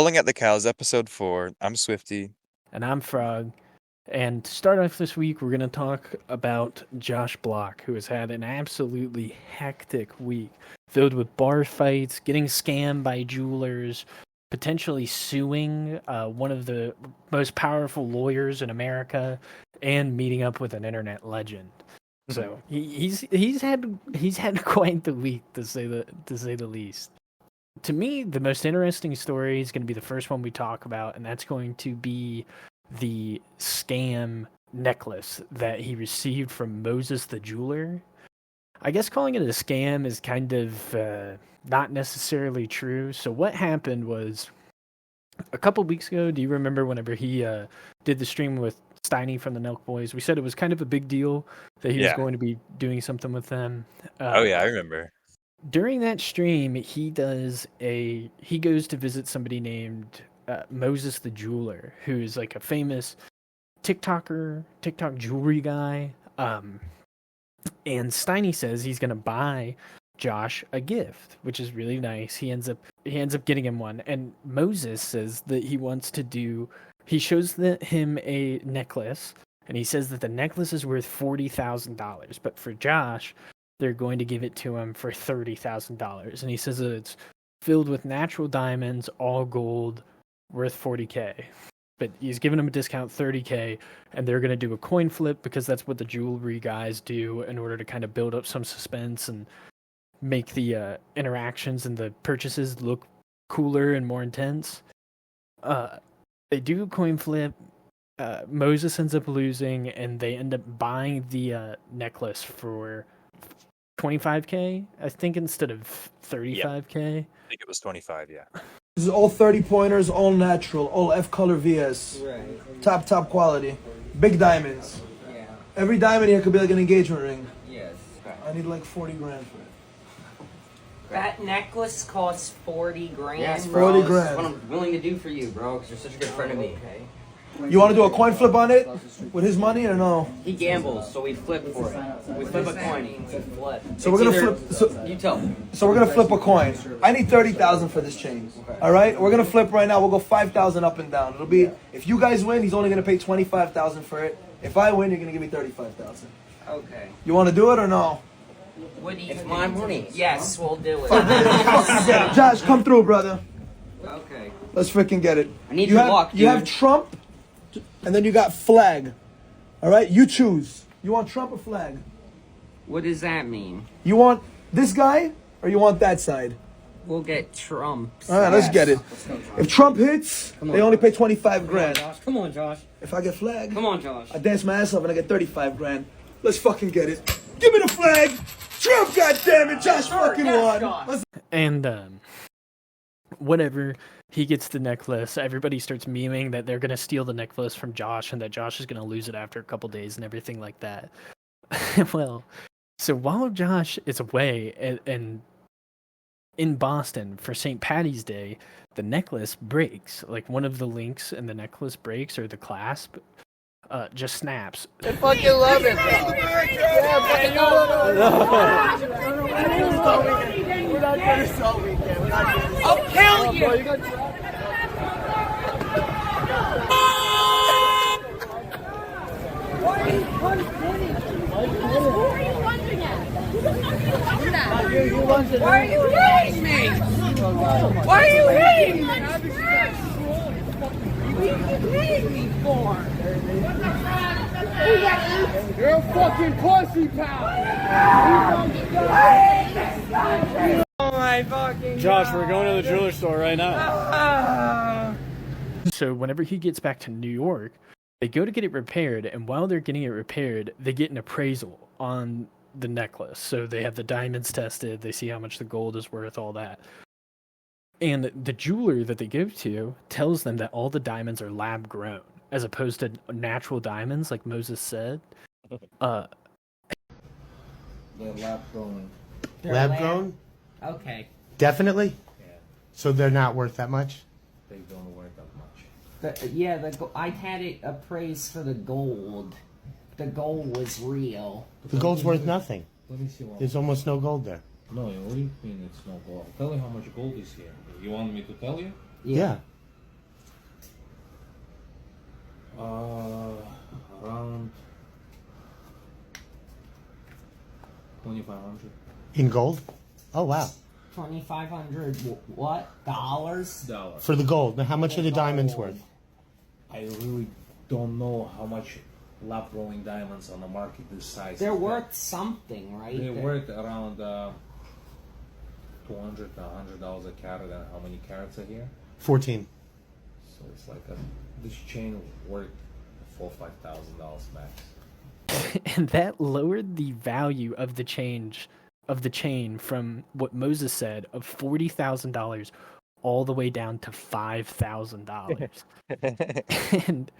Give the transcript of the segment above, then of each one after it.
Bowling at the Cows, episode 4. I'm Swifty. And I'm Frog. And to start off this week, we're going to talk about Josh Bloc, who has had an absolutely hectic week, filled with bar fights, getting scammed by jewelers, potentially suing one of the most powerful lawyers in America, and meeting up with an internet legend. So he's had quite the week, to say the least. To me, the most interesting story is going to be the first one we talk about, and that's going to be the scam necklace that he received from Moses the jeweler. I guess calling it a scam is kind of not necessarily true. So what happened was, a couple weeks ago, do you remember whenever he did the stream with Steiny from the Nelk Boys? We said it was kind of a big deal that he was going to be doing something with them. Oh yeah, I remember. During that stream, he goes to visit somebody named Moses the jeweler, who's like a famous TikTok jewelry guy. And Steiny says he's gonna buy Josh a gift, which is really nice. He ends up getting him one, and Moses says that he shows him a necklace, and he says that the necklace is worth $40,000, but for Josh, they're going to give it to him for $30,000. And he says that it's filled with natural diamonds, all gold, worth $40K. But he's giving him a discount, $30K, and they're going to do a coin flip because that's what the jewelry guys do in order to kind of build up some suspense and make the interactions and the purchases look cooler and more intense. They do a coin flip. Moses ends up losing, and they end up buying the necklace for $25K, I think, instead of $35K. Yeah. I think it was 25, yeah. This is all 30 pointers, all natural, all F color VS. Right. Top quality. Big diamonds. Yeah. Every diamond here could be like an engagement ring. Yes. I need like 40 grand for it. That necklace costs 40 grand. Yes, 40 grand. That's what I'm willing to do for you, bro, because you're such a good friend of me. Okay. You want to do a coin flip on it with his money or no? He gambles, so we flip for it. We flip a coin. We flip. So we're gonna flip. So, you tell me. So we're gonna flip a coin. I need 30,000 for this chain. All right, we're gonna flip right now. We'll go 5,000 up and down. It'll be, if you guys win, he's only gonna pay 25,000 for it. If I win, you're gonna give me 35,000. Okay. You want to do it or no? What do you? It's my money. Yes, we'll do it. Josh, come through, brother. Okay. Let's freaking get it. I need your luck, dude. You have Trump, and then you got flag. All right, you choose. You want Trump or flag? What does that mean? You want this guy or you want that side? We'll get Trump. All right, let's get it. If Trump hits, they only pay 25 grand. Come on, Josh. If I get flag, come on, Josh. I dance my ass off and I get 35 grand. Let's fucking get it. Give me the flag. Trump, goddammit. Josh fucking won. And whatever. He gets the necklace. Everybody starts memeing that they're going to steal the necklace from Josh and that Josh is going to lose it after a couple days and everything like that. Well, so while Josh is away and in Boston for St. Patty's Day, the necklace breaks. Like one of the links in the necklace breaks, or the clasp just snaps. I fucking love it, bro. Yeah, we're not gonna sell weekend. I'll kill you! Why are you hitting me? Why are you hitting me? What are you hitting me for? You're a fucking pussy, pal. Oh my fucking Josh, God. we're going to the jewelry store right now. So whenever he gets back to New York, they go to get it repaired, and while they're getting it repaired, they get an appraisal on the necklace. So they have the diamonds tested, they see how much the gold is worth, all that. And the jeweler that they give to tells them that all the diamonds are lab grown, as opposed to natural diamonds, like Moses said. They're lab grown. Lab grown? Okay. Definitely? Yeah. So they're not worth that much? They don't worth that much. I had it appraised for the gold. The gold was real. The gold's worth nothing. Let me see one. There's almost no gold there. No, what do you mean it's no gold? Tell you how much gold is here. You want me to tell you? Yeah. Around 2,500 In gold? Oh, wow. 2,500 what? Dollars? dollars. For the gold. Now, how much are the diamonds worth? I really don't know how much lab growing diamonds on the market this size. They're is. worth something, right? They're worth around $200 to $100 a carat. And how many carats are here? 14. So it's like this chain worth $4,000-$5,000 max. And that lowered the value of the chain from what Moses said of $40,000 all the way down to $5,000. And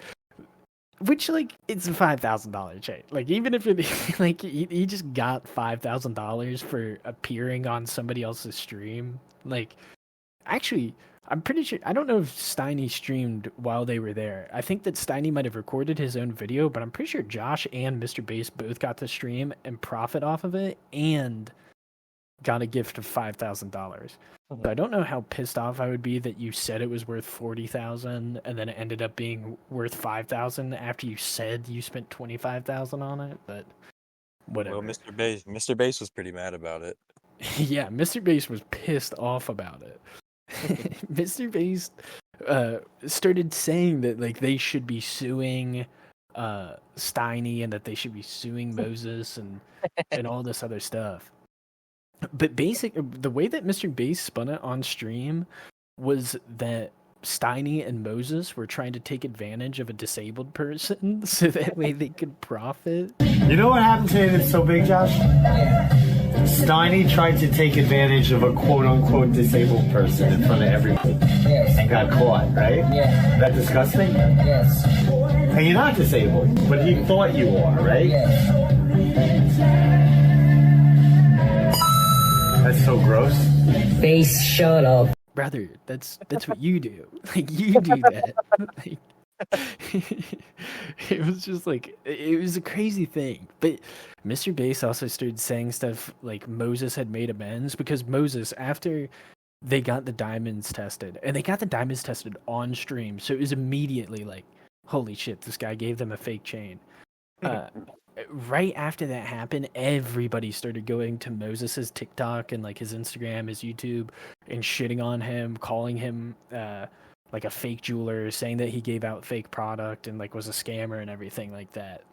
which, like, it's a $5,000 chain. Like, even if it like he just got $5,000 for appearing on somebody else's stream. Like, actually, I'm pretty sure, I don't know if Steiny streamed while they were there. I think that Steiny might have recorded his own video, but I'm pretty sure Josh and MrBased both got to stream and profit off of it and got a gift of $5,000. So I don't know how pissed off I would be that you said it was worth $40,000 and then it ended up being worth $5,000 after you said you spent $25,000 on it, but whatever. Well, Mr. Based was pretty mad about it. Yeah, MrBased was pissed off about it. MrBased started saying that, like, they should be suing Steiny and that they should be suing Moses and all this other stuff. But the way that MrBased spun it on stream was that Steiny and Moses were trying to take advantage of a disabled person so that way they could profit. You know what happened today that's so big, Josh? Steiny tried to take advantage of a quote-unquote disabled person in front of everybody. Yes. And got caught, right? Yeah. Is that disgusting? Yes. And you're not disabled, but he thought you are, right? Yes. That's so gross. Base, shut up. Brother, that's what you do. Like, you do that. Like, it was just like, it was a crazy thing. But MrBased also started saying stuff like Moses had made amends because Moses, after they got the diamonds tested, and they got the diamonds tested on stream, so it was immediately like, holy shit, this guy gave them a fake chain. Right after that happened, everybody started going to Moses's TikTok and like his Instagram, his YouTube, and shitting on him, calling him like a fake jeweler, saying that he gave out fake product and like was a scammer and everything like that.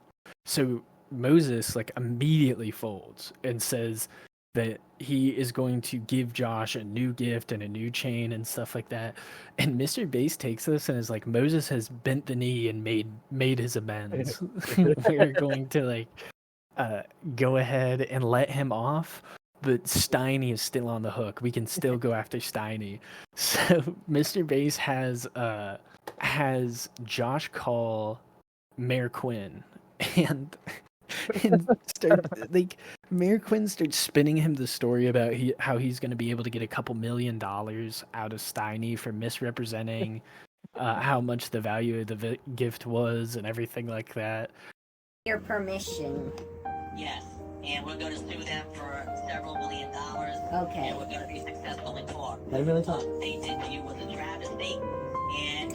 So Moses like immediately folds and says that he is going to give Josh a new gift and a new chain and stuff like that. And MrBased takes this and is like, Moses has bent the knee and made his amends. We're going to like go ahead and let him off, but Steiny is still on the hook. We can still go after Steiny. So MrBased has Josh call Mayor Quinn and start like Mayor Quinn starts spinning him the story about how he's going to be able to get $2 million out of Steiny for misrepresenting how much the value of the gift was and everything like that. Your permission. Yes, and we're going to sue them for several $1 million. Okay. And we're going to be successful in court. Let him really talk. They did to you was a travesty, and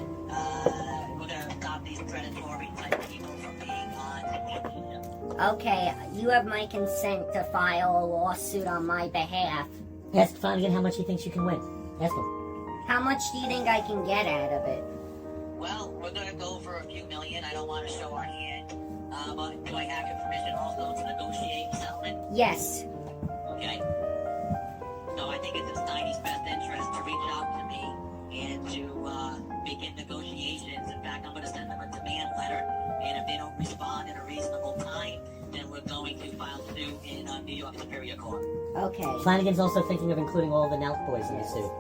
we're going to stop these predatory type people from being on television. Okay, you have my consent to file a lawsuit on my behalf. Ask Flanagan how much he thinks you can win. Ask him. How much do you think I can get out of it? Well, we're going to go for a few million. I don't want to show our hand. But do I have your permission also to negotiate settlement? Yes. Okay. So I think it's in Steiny's best interest to reach out to me and to begin negotiations. In fact, I'm going to send them a demand letter, and if they don't respond in a reasonable time, then we're going to file suit in New York Superior Court. Okay. Flanagan's also thinking of including all the Nelk boys in the suit.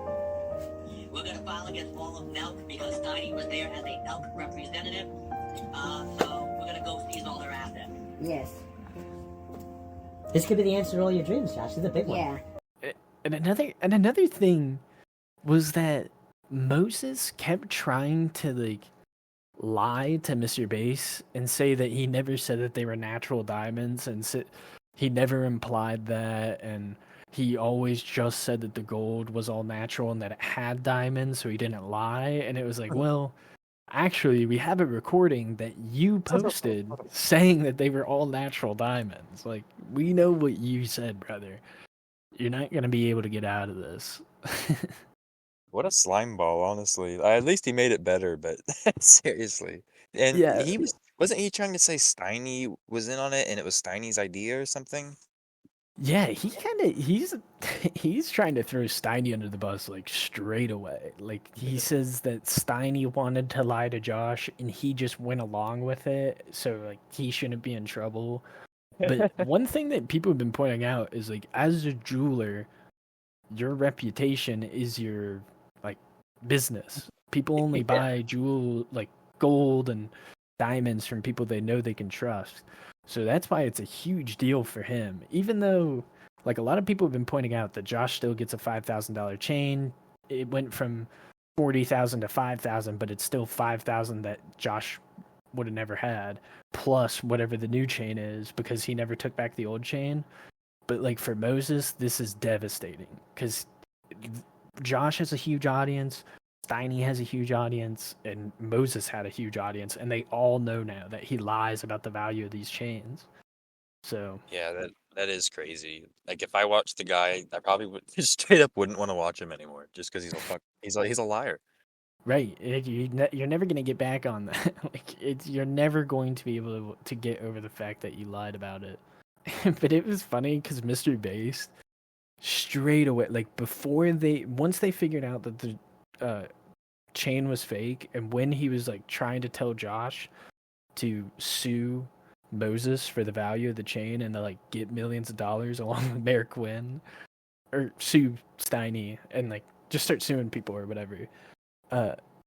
We're going to file against all of Nelk because Steiny was there as a Nelk representative. So we're going to go seize all their assets. Yes. This could be the answer to all your dreams, Josh. This is a big one. Yeah. And another thing was that Moses kept trying to like lie to MrBased and say that he never said that they were natural diamonds, and he never implied that, and he always just said that the gold was all natural and that it had diamonds, so he didn't lie. And it was like, well, Actually, we have a recording that you posted saying that they were all natural diamonds. Like, we know what you said, brother. You're not going to be able to get out of this. What a slime ball, honestly. At least he made it better, but seriously. And Yeah. wasn't he trying to say Steiny was in on it and it was Steiny's idea or something? Yeah, he's trying to throw Steiny under the bus like straight away. Like he says that Steiny wanted to lie to Josh and he just went along with it, so like he shouldn't be in trouble. But one thing that people have been pointing out is like as a jeweler, your reputation is your like business. People only buy gold and diamonds from people they know they can trust. So that's why it's a huge deal for him. Even though, like, a lot of people have been pointing out that Josh still gets a $5,000 chain. It went from 40,000 to 5,000, but it's still 5,000 that Josh would have never had, plus whatever the new chain is, because he never took back the old chain. But, like, for Moses, this is devastating, because Josh has a huge audience, Steiny has a huge audience, and Moses had a huge audience, and they all know now that he lies about the value of these chains. So Yeah, that is crazy. Like if I watched the guy, I probably would just straight up wouldn't want to watch him anymore, just because he's a liar. right, you're never gonna get back on that. Like you're never going to be able to get over the fact that you lied about it. But it was funny because MrBased straight away, like once they figured out that the chain was fake, and when he was like trying to tell Josh to sue Moses for the value of the chain and to like get millions of dollars along with Mayor Quinn, or sue Steiny and like just start suing people or whatever,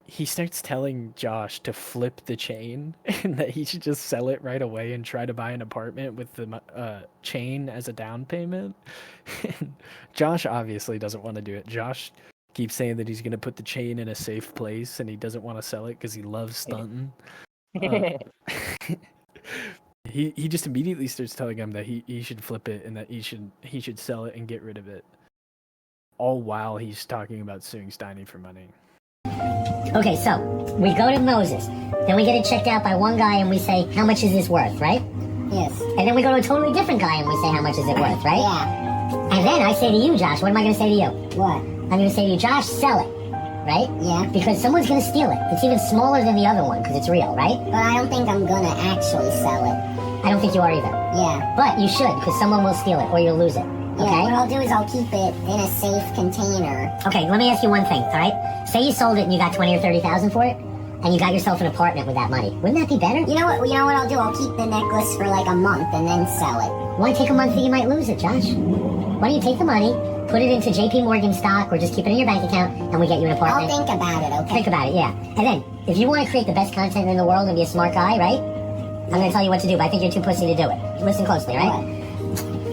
he starts telling Josh to flip the chain and that he should just sell it right away and try to buy an apartment with the chain as a down payment. Josh obviously doesn't want to do it. Josh keeps saying that he's going to put the chain in a safe place and he doesn't want to sell it because he loves stunting. He just immediately starts telling him that he should flip it and that he should sell it and get rid of it, all while he's talking about suing Steiny for money. Okay, so we go to Moses, then we get it checked out by one guy and we say, how much is this worth, right? Yes. And then we go to a totally different guy and we say, how much is it worth, right? Yeah. And then I say to you, Josh, what am I going to say to you? What? I'm going to say to you, Josh, sell it, right? Yeah. Because someone's going to steal it. It's even smaller than the other one because it's real, right? But I don't think I'm going to actually sell it. I don't think you are either. Yeah. But you should, because someone will steal it or you'll lose it. Okay? Yeah, what I'll do is I'll keep it in a safe container. Okay, let me ask you one thing, all right? Say you sold it and you got 20 or 30,000 for it, and you got yourself an apartment with that money. Wouldn't that be better? You know what I'll do? I'll keep the necklace for like a month and then sell it. Why take a month that you might lose it, Josh? Why don't you take the money, put it into JP Morgan stock, or just keep it in your bank account, and we get you an apartment? I'll think about it, okay? Think about it, yeah. And then, if you want to create the best content in the world and be a smart guy, right? I'm going to tell you what to do, but I think you're too pussy to do it. Listen closely, right? What?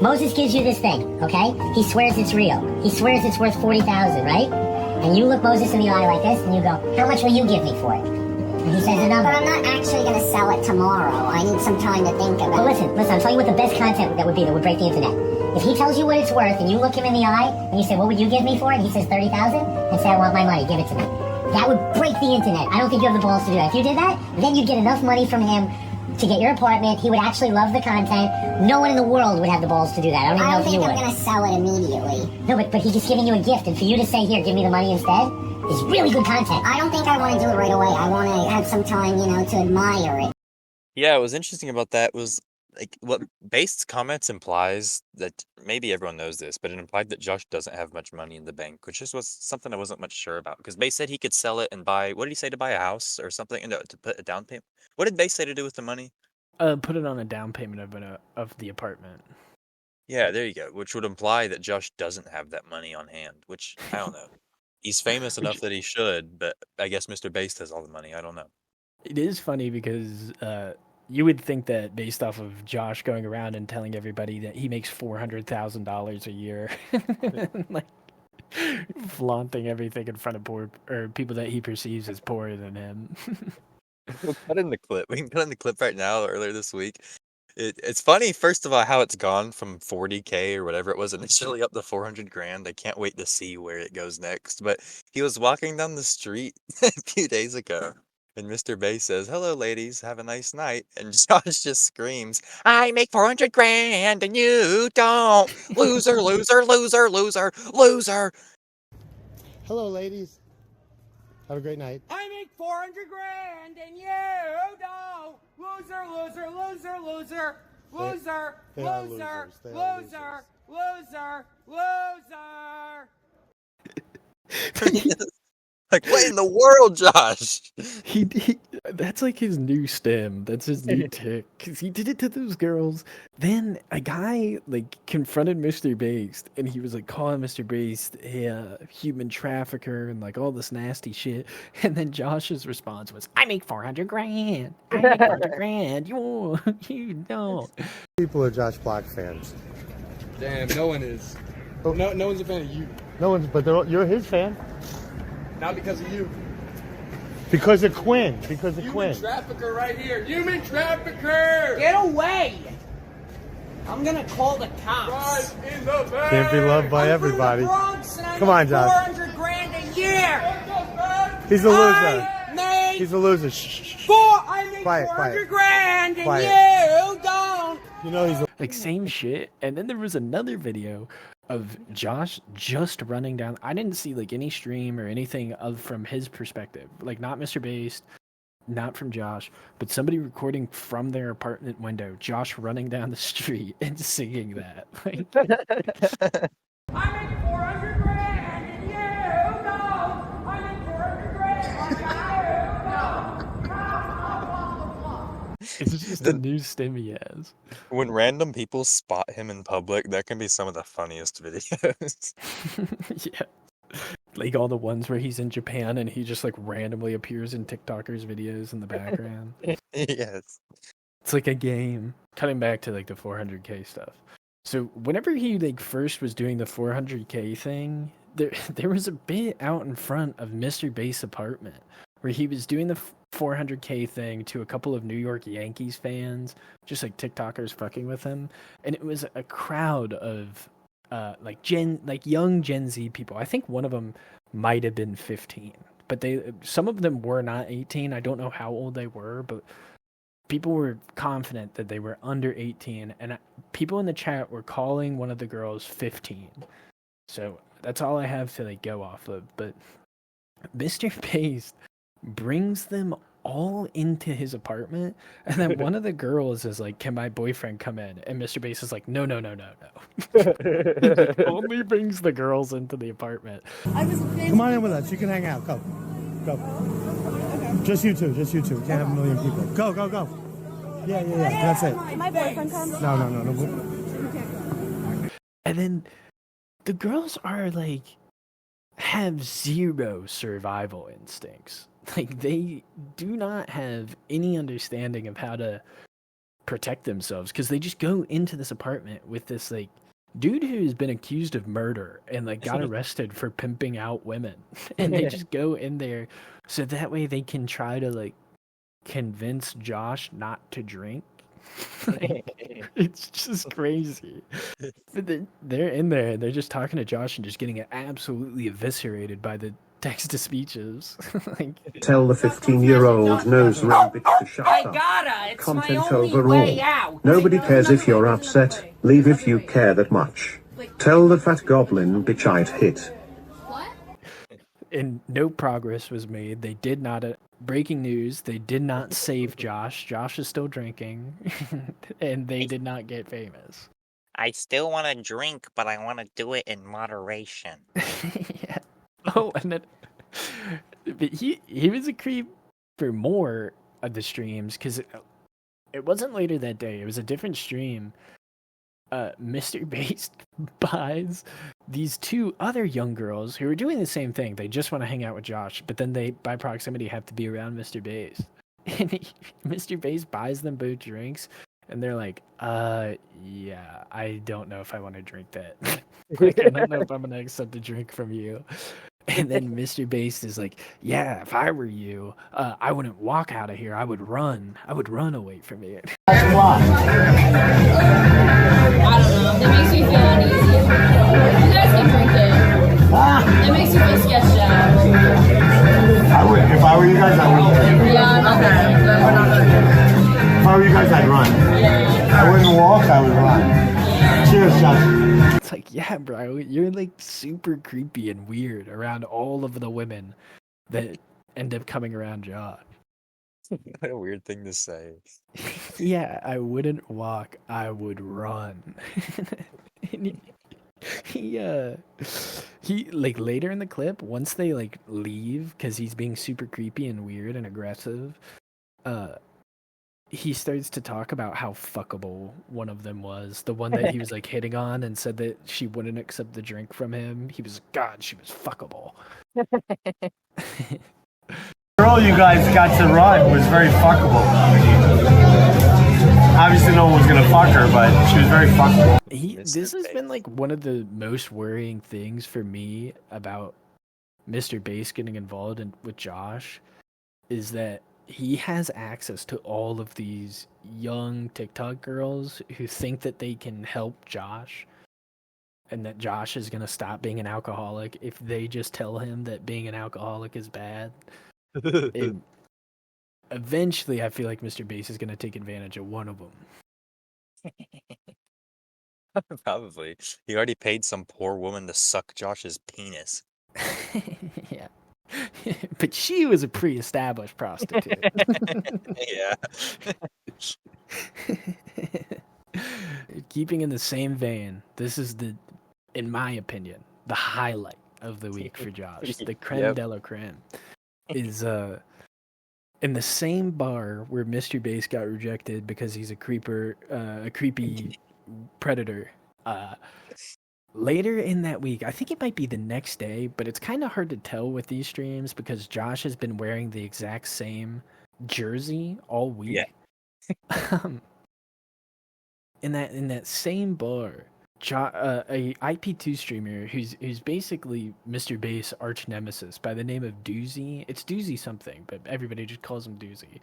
Moses gives you this thing, okay? He swears it's real. He swears it's worth 40,000, right? And you look Moses in the eye like this, and you go, how much will you give me for it? And he says a number. But I'm not actually going to sell it tomorrow. I need some time to think about it. But listen, I'm telling you what the best content that would be that would break the internet. If he tells you what it's worth, and you look him in the eye, and you say, what would you give me for it? And he says 30,000, and say, I want my money, give it to me. That would break the internet. I don't think you have the balls to do that. If you did that, then you'd get enough money from him to get your apartment. He would actually love the content. No one in the world would have the balls to do that. I don't even know if you would. I don't think I'm going to sell it immediately. No, but he's just giving you a gift, and for you to say, here, give me the money instead, is really good content. I don't think I want to do it right away. I want to have some time, to admire it. Yeah, what was interesting about that was like what Based's comments implies that maybe everyone knows this, but it implied that Josh doesn't have much money in the bank, which just was something I wasn't much sure about. Because Base said he could sell it and buy. What did he say, to buy a house or something, and to put a down payment? What did Base say to do with the money? Put it on a down payment of the apartment. Yeah, there you go. Which would imply that Josh doesn't have that money on hand. Which I don't know. He's famous enough that he should, but I guess MrBased has all the money. I don't know. It is funny because you would think that based off of Josh going around and telling everybody that he makes $400,000 a year, like flaunting everything in front of poor or people that he perceives as poorer than him. We'll cut in the clip. We can cut in the clip right now. Earlier this week, it's funny. First of all, how it's gone from 40K or whatever it was initially up to 400 grand. I can't wait to see where it goes next. But he was walking down the street a few days ago, And Mr. Based says, "Hello, ladies. Have a nice night." And Josh just screams, "I make 400 grand and you don't. Loser, loser, loser, loser, loser." Hello, ladies. Have a great night. I make 400 grand and you don't. Loser, loser, loser, loser, loser, They are loser, losers. They are loser, loser, loser. Like, what in the world, Josh? He that's like his new stem. That's his new tick. Cause he did it to those girls. Then a guy like confronted MrBased, and he was like calling MrBased a human trafficker and like all this nasty shit. And then Josh's response was, "I make 400 grand. I make 400 grand. You don't." People are Josh Bloc fans. Damn, no one is. No one's a fan of you. No one's, but you're his fan. Not because of you. Because of Quinn. Because of Quinn. Human trafficker right here. Human trafficker! Get away! I'm gonna call the cops. Right in the back! Can't be loved by everybody. Come on, Josh. 400 grand a year. He's a loser. I make He's a loser. Shh. I make Quiet, 400 quiet. grand and Quiet. you don't. You know he's a... Like same shit. And then there was another video of Josh just running down. I didn't see like any stream or anything from his perspective. Like not MrBased, not from Josh, but somebody recording from their apartment window. Josh running down the street and singing that. Like, I make 400 grand and you don't. I make 400 grand and you don't. it's just the new stem he has. When random people spot him in public, that can be some of the funniest videos. Yeah. Like all the ones where he's in Japan and he just like randomly appears in TikTokers videos in the background. Yes. It's like a game. Cutting back to like the 400k stuff. So whenever he like first was doing the 400k thing, there was a bit out in front of MrBased's apartment where he was doing the 400k thing to a couple of New York Yankees fans, just like TikTokers fucking with him, and it was a crowd of young Gen Z people. I think one of them might have been 15, but some of them were not 18. I don't know how old they were, but people were confident that they were under 18, and people in the chat were calling one of the girls 15. So that's all I have to like go off of. But MrBased brings them all into his apartment, and then one of the girls is like, "Can my boyfriend come in?" And MrBased is like, No. He only brings the girls into the apartment. Come on in with us. You can hang out. Go. Okay. Just you two. Can't have a million people. Go. Yeah. That's it. My boyfriend comes. No. And then the girls are like, have zero survival instincts. Like they do not have any understanding of how to protect themselves, because they just go into this apartment with this like dude who's been accused of murder and like got arrested for pimping out women, and they just go in there so that way they can try to like convince Josh not to drink. Like, it's just crazy. But they're in there and they're just talking to Josh and just getting absolutely eviscerated by the text-to-speeches. Like, Tell the 15-year-old nose rabbit to shut I up. gotta. It's Content my only overall. way out. Nobody cares if you're upset. Leave if you care that much. Tell the fat goblin bitch I'd hit. and no progress was made. They did not. Breaking news: they did not save Josh. Josh is still drinking, and they did not get famous. I still want to drink, but I want to do it in moderation. Yeah. Oh, and then but he was a creep for more of the streams, because it wasn't later that day. It was a different stream. MrBased buys these two other young girls who are doing the same thing. They just want to hang out with Josh, but then they, by proximity, have to be around MrBased. And MrBased buys them both drinks, and they're like, yeah, I don't know if I want to drink that. Like, I don't know if I'm going to accept a drink from you. And then MrBased is like, yeah, if I were you, I wouldn't walk out of here. I would run. I would run away from it. I don't know. That makes me feel uneasy. You guys can drink it. That makes you feel sketched out. If I were you guys, I wouldn't hurt you. Yeah, okay. Then we're not gonna do it. If I were you guys, I'd run. I wouldn't walk, I would run. Cheers, Josh. It's like, yeah, bro, you're like super creepy and weird around all of the women that end up coming around Josh. What a weird thing to say. Yeah, I wouldn't walk, I would run. And he like later in the clip, once they like leave because he's being super creepy and weird and aggressive, he starts to talk about how fuckable one of them was. The one that he was like hitting on and said that she wouldn't accept the drink from him. He was, God, she was fuckable. The girl you guys got to run was very fuckable. Obviously no one was gonna fuck her, but she was very fuckable. This has been like one of the most worrying things for me about MrBased getting involved with Josh, is that he has access to all of these young TikTok girls who think that they can help Josh and that Josh is going to stop being an alcoholic if they just tell him that being an alcoholic is bad. And eventually, I feel like MrBased is going to take advantage of one of them. Probably. He already paid some poor woman to suck Josh's penis. Yeah. But she was a pre-established prostitute. Yeah. Keeping in the same vein, this is in my opinion, the highlight of the week for Josh. The creme de la creme is in the same bar where MrBased got rejected because he's a creepy predator. Later in that week, I think it might be the next day, but it's kind of hard to tell with these streams because Josh has been wearing the exact same jersey all week. Yeah. In that same bar, a IP2 streamer who's basically MrBased arch nemesis by the name of Doozy. It's Doozy something, but everybody just calls him Doozy.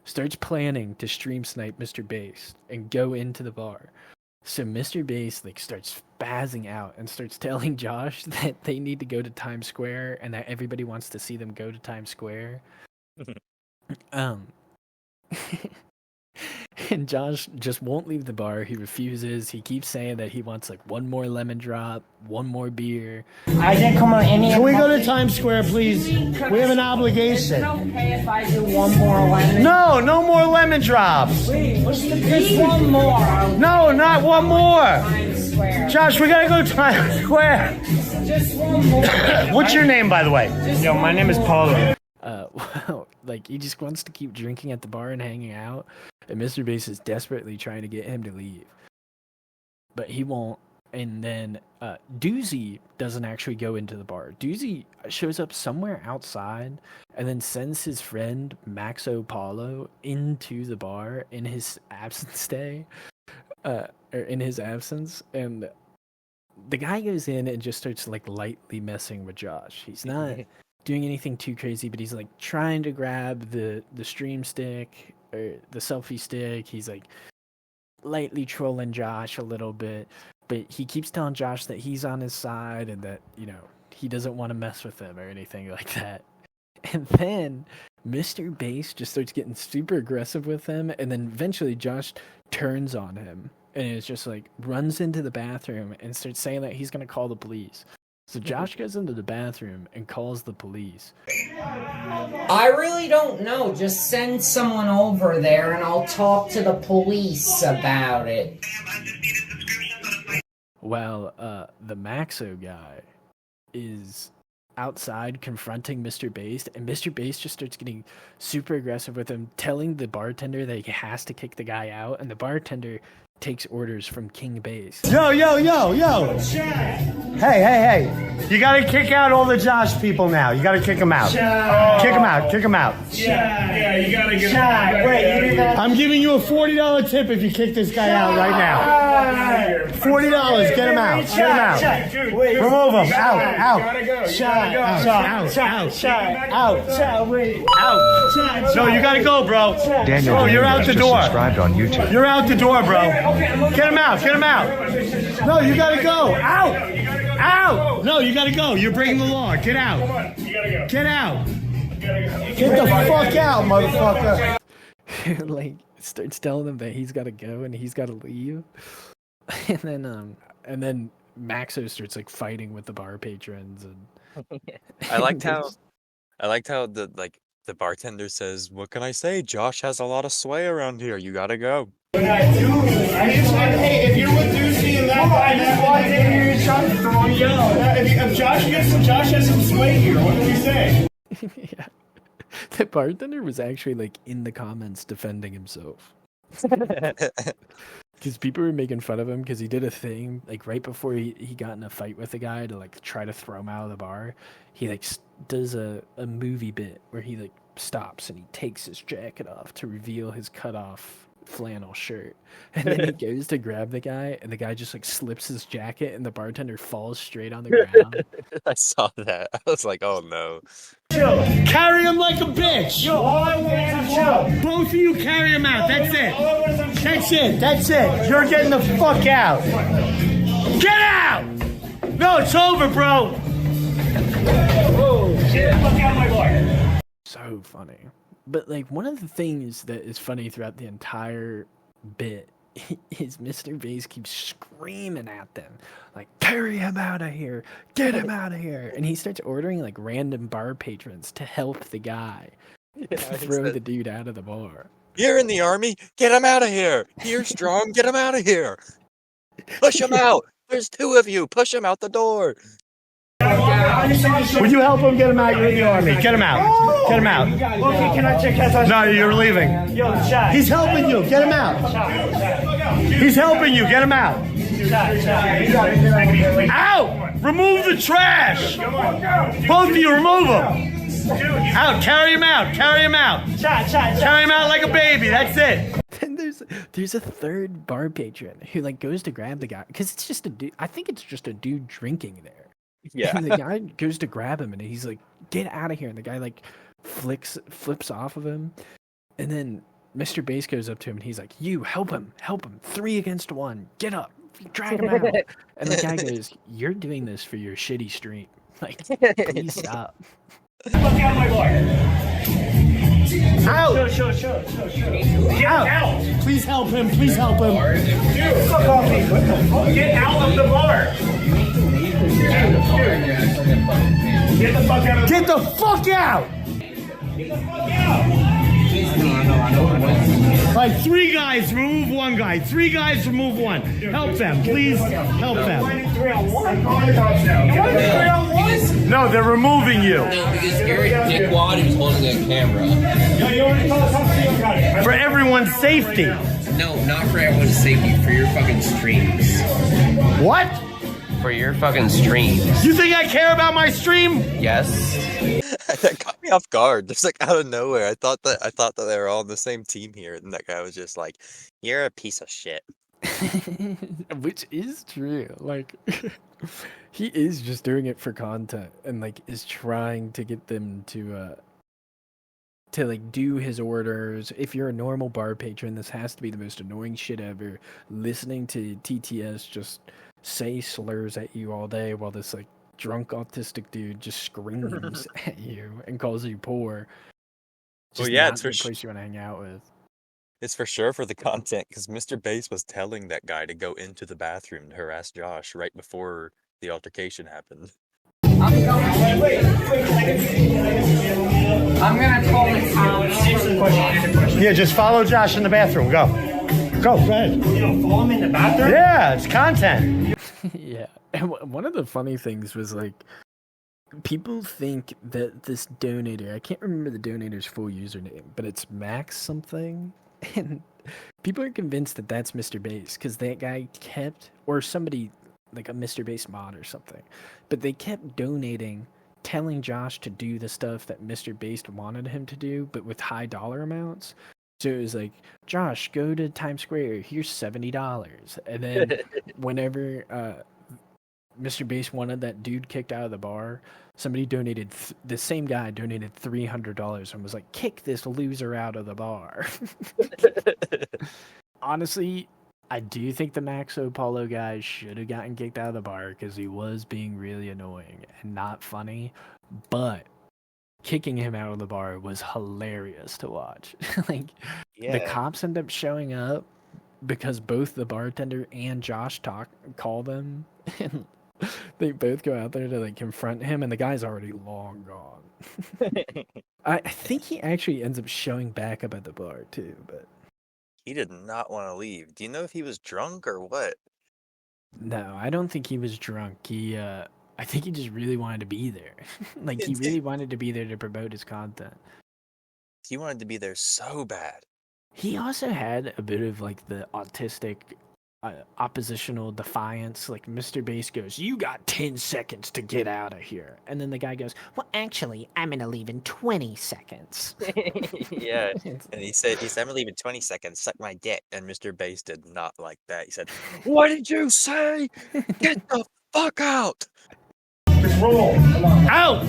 Starts planning to stream snipe MrBased and go into the bar. So MrBased like starts spazzing out and starts telling Josh that they need to go to Times Square and that everybody wants to see them go to Times Square. And Josh just won't leave the bar. He refuses. He keeps saying that he wants like one more lemon drop, one more beer. I didn't come on any. Can we go to Times Square, please? We have an obligation. Is it okay if I do one more lemon? No, no more lemon drops. Just one more. No, not one more. Times Square. Josh, we gotta go to Times Square. Just one more. What's your name, by the way? Yo, my name is Paulo. Well, like he just wants to keep drinking at the bar and hanging out, and MrBased is desperately trying to get him to leave, but he won't. And then Doozy doesn't actually go into the bar. Doozy shows up somewhere outside and then sends his friend MaxoPaulo into the bar in his absence or in his absence, and the guy goes in and just starts like lightly messing with Josh. He's not doing anything too crazy, but he's like trying to grab the stream stick or the selfie stick. He's like lightly trolling Josh a little bit, but he keeps telling Josh that he's on his side and that, you know, he doesn't want to mess with him or anything like that. And then MrBased just starts getting super aggressive with him, and then eventually Josh turns on him and it's just like runs into the bathroom and starts saying that he's gonna call the police. So Josh goes into the bathroom and calls the police. I really don't know. Just send someone over there and I'll talk to the police about it. Well, the Maxo guy is outside confronting MrBased, and MrBased just starts getting super aggressive with him, telling the bartender that he has to kick the guy out, and the bartender takes orders from KingCobraJFS. Yo. Hey. You gotta kick out all the Josh people now. You gotta kick them out. Kick them out. Yeah, you gotta get him. Wait, you do that? I'm giving you a $40 tip if you kick this guy out right now. $40, get him out. Remove him. Out. No, you gotta go, bro. Daniel, oh, you're out the door. Subscribed on YouTube. You're out the door, bro. Get him out. No, you gotta go. Out. No, you gotta go. You're breaking the law. Get out. Come on, you gotta go. Get out. Get the fuck out, motherfucker. Like starts telling him that he's got to go and he's got to leave, and then Maxo starts like fighting with the bar patrons and I liked how the bartender says, "What can I say? Josh has a lot of sway around here. You gotta go." Hey, if you're with Doozy and that guy, that's why I didn't hear your shot throwing yellow. If Josh has some sway here, what do we say? Yeah. The bartender was actually like in the comments defending himself. Because people were making fun of him because he did a thing like right before he got in a fight with a guy to like try to throw him out of the bar. He like does a movie bit where he like stops and he takes his jacket off to reveal his cut off flannel shirt, and then he goes to grab the guy and the guy just like slips his jacket and the bartender falls straight on the ground. I saw that. I was like, oh no. Chill. Carry him like a bitch. Yo, all I want is chill. Both of you carry him out. That's it. That's it. That's it. You're getting the fuck out. Get out! No, it's over, bro. Oh shit! Fuck out my boy. So funny. But like one of the things that is funny throughout the entire bit is MrBased keeps screaming at them like, carry him out of here, get him out of here, and he starts ordering like random bar patrons to help the guy throw the dude out of the bar. You're in the army, get him out of here. You're strong, get him out of here. Push him out. There's two of you. Push him out the door. Would you help him get him out? You're in the army. Get him out. Get him out. Okay, can I check his? No, you're leaving. Yo, he's helping you. Get him out. He's helping you. Get him out. Out! Remove the trash. Both of you, remove him. Out. Carry him out. Carry him out. Carry him out like a baby. That's it. Then there's a third bar patron who like goes to grab the guy because it's just a dude. I think it's just a dude drinking there. Yeah. And the guy goes to grab him and he's like, get out of here. And the guy like flips off of him. And then MrBased goes up to him and he's like, you help him. 3 against 1. Get up. Drag him out. And the guy goes, you're doing this for your shitty stream. Like, please stop. Fuck out my boy. Out! Sure. Out! Please help him. Please help him. Dude, fuck off me. What the fuck? Get out of the bar. Get the fuck out of the bar. Get the fuck out! Get the fuck out! Like 3 guys, remove 1 guy. 3 guys, remove 1. Help them, please. Help them. 3-on-1. No, they're removing you. No, because you're a dickwad who's holding a camera. For everyone's safety. No, not for everyone's safety. For your fucking streams. What? For your fucking streams. You think I care about my stream? Yes. That caught me off guard. Just like out of nowhere. I thought that they were all on the same team here, and that guy was just like, "You're a piece of shit." Which is true. Like, he is just doing it for content, and like is trying to get them to like do his orders. If you're a normal bar patron, this has to be the most annoying shit ever. Listening to TTS just say slurs at you all day while this like drunk autistic dude just screams at you and calls you poor. Well, yeah, it's the for place you want to hang out with. It's for sure for the content, because MrBased was telling that guy to go into the bathroom to harass Josh right before the altercation happened. I'm gonna call the cops. Yeah, just follow Josh in the bathroom. Go, go ahead. You don't follow him in the bathroom? Yeah, it's content. Yeah, and one of the funny things was like, people think that this donator, I can't remember the donator's full username, but it's Max something, and people are convinced that that's MrBased because that guy kept, or somebody like a MrBased mod or something, but they kept donating, telling Josh to do the stuff that MrBased wanted him to do, but with high dollar amounts. So it was like, Josh, go to Times Square, here's $70. And then whenever MrBased wanted that dude kicked out of the bar, somebody donated, the same guy donated $300 and was like, kick this loser out of the bar. Honestly, I do think the MaxoPaulo guy should have gotten kicked out of the bar because he was being really annoying and not funny, but kicking him out of the bar was hilarious to watch. Like, the Yeah. cops end up showing up because both the bartender and Josh call them, and they both go out there to like confront him, and the guy's already long gone. I think he actually ends up showing back up at the bar too, but He did not want to leave. Do you know if he was drunk or what? no, I don't think he was drunk. I think he just really wanted to be there. Like, he really wanted to be there to promote his content. He wanted to be there so bad. He also had a bit of like the autistic oppositional defiance. Like, MrBased goes, "You got 10 seconds to get out of here," and then the guy goes, "Well, actually, I'm gonna leave in 20 seconds." Yeah, and he said, "I'm gonna leave in 20 seconds. Suck my dick." And Mr.Based did not like that. He said, "What did you say? Get the fuck out!" Roll. Out!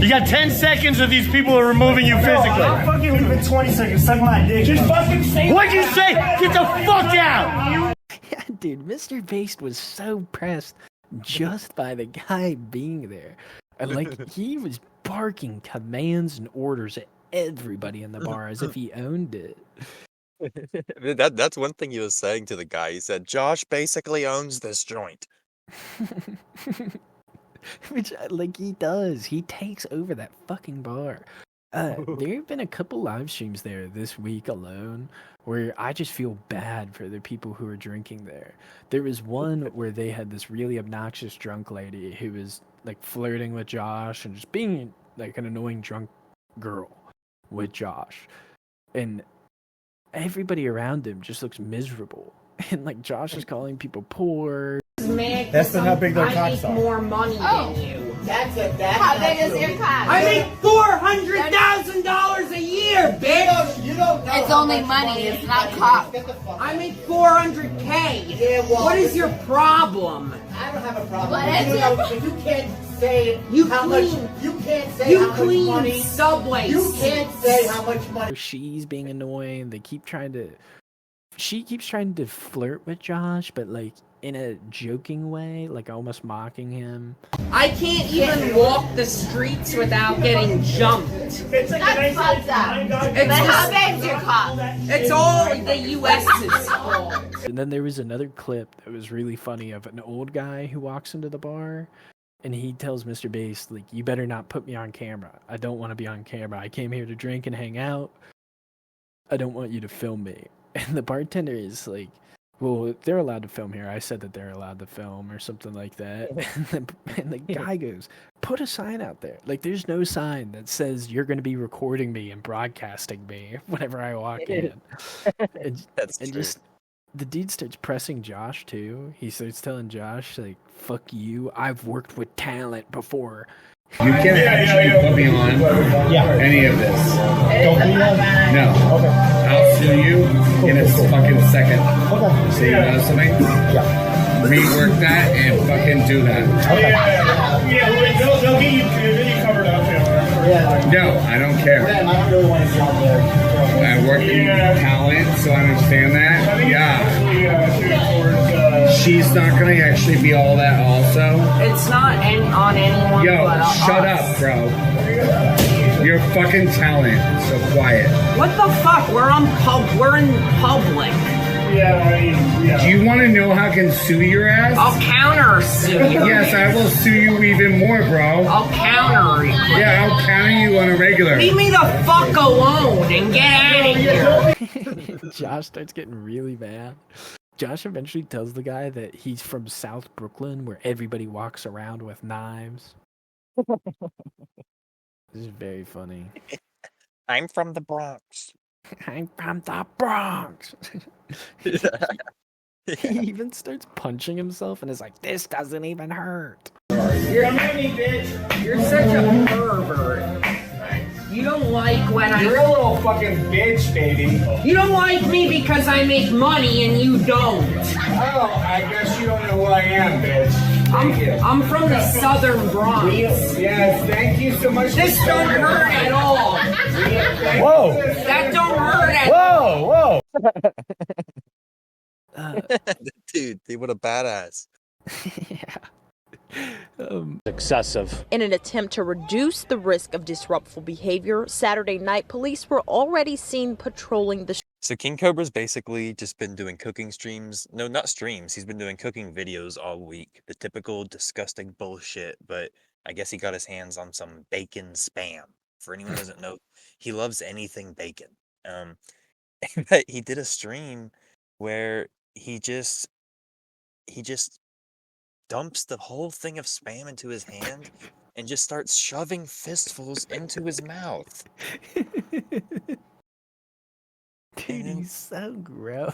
You got 10 seconds or these people are removing you physically. I'll fucking leave in 20 seconds. Suck my dick. Just fucking say What'd you say? Get the fuck out! Yeah, dude, MrBased was so pressed just by the guy being there. And like, he was barking commands and orders at everybody in the bar as if he owned it. That's one thing he was saying to the guy. He said, "Josh basically owns this joint." Which, like, he does. He takes over that fucking bar. There have been a couple live streams there this week alone where I just feel bad for the people who are drinking there. There was one where they had this really obnoxious drunk lady who was like flirting with Josh and just being like an annoying drunk girl with Josh. And everybody around him just looks miserable. And like, Josh is calling people poor. That's not how big their cocks are. More money than you. That's how big is your cock? I make $400,000 a year, bitch. You don't know. It's only money. It's not cock. I make $400K. Yeah, well, What is your problem? I don't have a problem. What is it? But you can't say how much. You can't say You how much clean money. subways. You can't say how much money. She's being annoying. She keeps trying to flirt with Josh, but like in a joking way, like almost mocking him. I can't even walk the streets without getting jumped. It's like That's fucked up. But how big's your cock? It's all the U.S.'s fault. And then there was another clip that was really funny of an old guy who walks into the bar, and he tells MrBased, like, "You better not put me on camera. I don't want to be on camera. I came here to drink and hang out. I don't want you to film me." And the bartender is like, "Well, they're allowed to film here. I said that they're allowed to film," or something like that. And the guy goes, "Put a sign out there. Like, there's no sign that says you're going to be recording me and broadcasting me whenever I walk in." And true. just the dude starts pressing Josh too. He starts telling Josh, like, "Fuck you. I've worked with talent before." You can't actually put me on any of this. Don't be on. No. Okay. I'll sue you in a fucking second. Okay. So you know something? Yeah. Rework that and fucking do that. Okay. Yeah, they'll get you covered up. Yeah. No, I don't care. Man, I don't really want to be out there. I work in talent, so I understand that. Yeah. She's not going to actually be all that also. It's not on anyone Yo, but shut us. up, bro. You're fucking talent, so quiet. What the fuck? We're in public. Do you want to know how I can sue your ass? I'll counter sue you. Yes, I will sue you even more, bro. I'll counter you. Yeah, I'll counter you on a regular. Leave me the fuck alone and get out of here. Josh starts getting really mad. Josh eventually tells the guy that he's from South Brooklyn, where everybody walks around with knives. This is very funny. I'm from the Bronx. I'm from the Bronx. He even starts punching himself and is like, "This doesn't even hurt." You're such a pervert. You don't like when You're a little fucking bitch, baby. You don't like me because I make money and you don't. Oh, I guess you don't know who I am, bitch. I'm from the southern Bronx. Yes, thank you so much. This don't hurt at all. Whoa. That don't hurt at all. Whoa. Dude, what a badass. Yeah. Excessive. In an attempt to reduce the risk of disruptful behavior, Saturday night police were already seen patrolling the So King Cobra's basically just been doing cooking streams. No, not streams. He's been doing cooking videos all week. The typical disgusting bullshit, but I guess he got his hands on some bacon spam. For anyone who doesn't know, he loves anything bacon. But he did a stream where he just dumps the whole thing of spam into his hand and just starts shoving fistfuls into his mouth. Dude, he's so gross.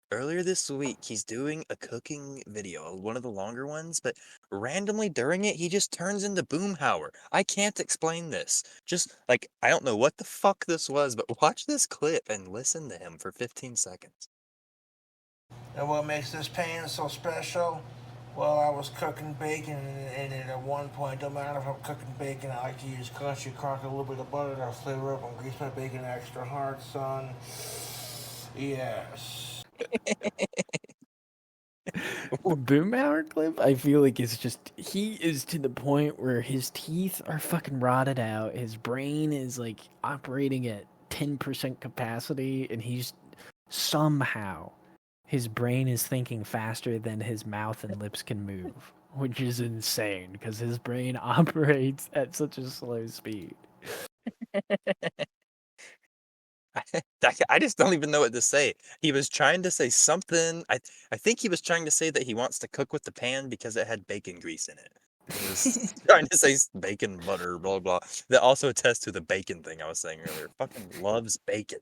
Earlier this week, he's doing a cooking video, one of the longer ones, but randomly during it, he just turns into Boomhauer. I can't explain this. Just, like, I don't know what the fuck this was, but watch this clip and listen to him for 15 seconds. And what makes this pan so special? Well, I was cooking bacon, and at one point, no matter if I'm cooking bacon, I like to use country crock, a little bit of butter to flavor up and grease my bacon extra hard, son. Yes. The Boomhauer clip, I feel like it's just, he is to the point where his teeth are fucking rotted out, his brain is like operating at 10% capacity, and he's somehow, his brain is thinking faster than his mouth and lips can move, which is insane, because his brain operates at such a slow speed. I just don't even know what to say. He was trying to say something. I think he was trying to say that he wants to cook with the pan because it had bacon grease in it. He was trying to say bacon butter, blah, blah. That also attests to the bacon thing I was saying earlier. Fucking loves bacon.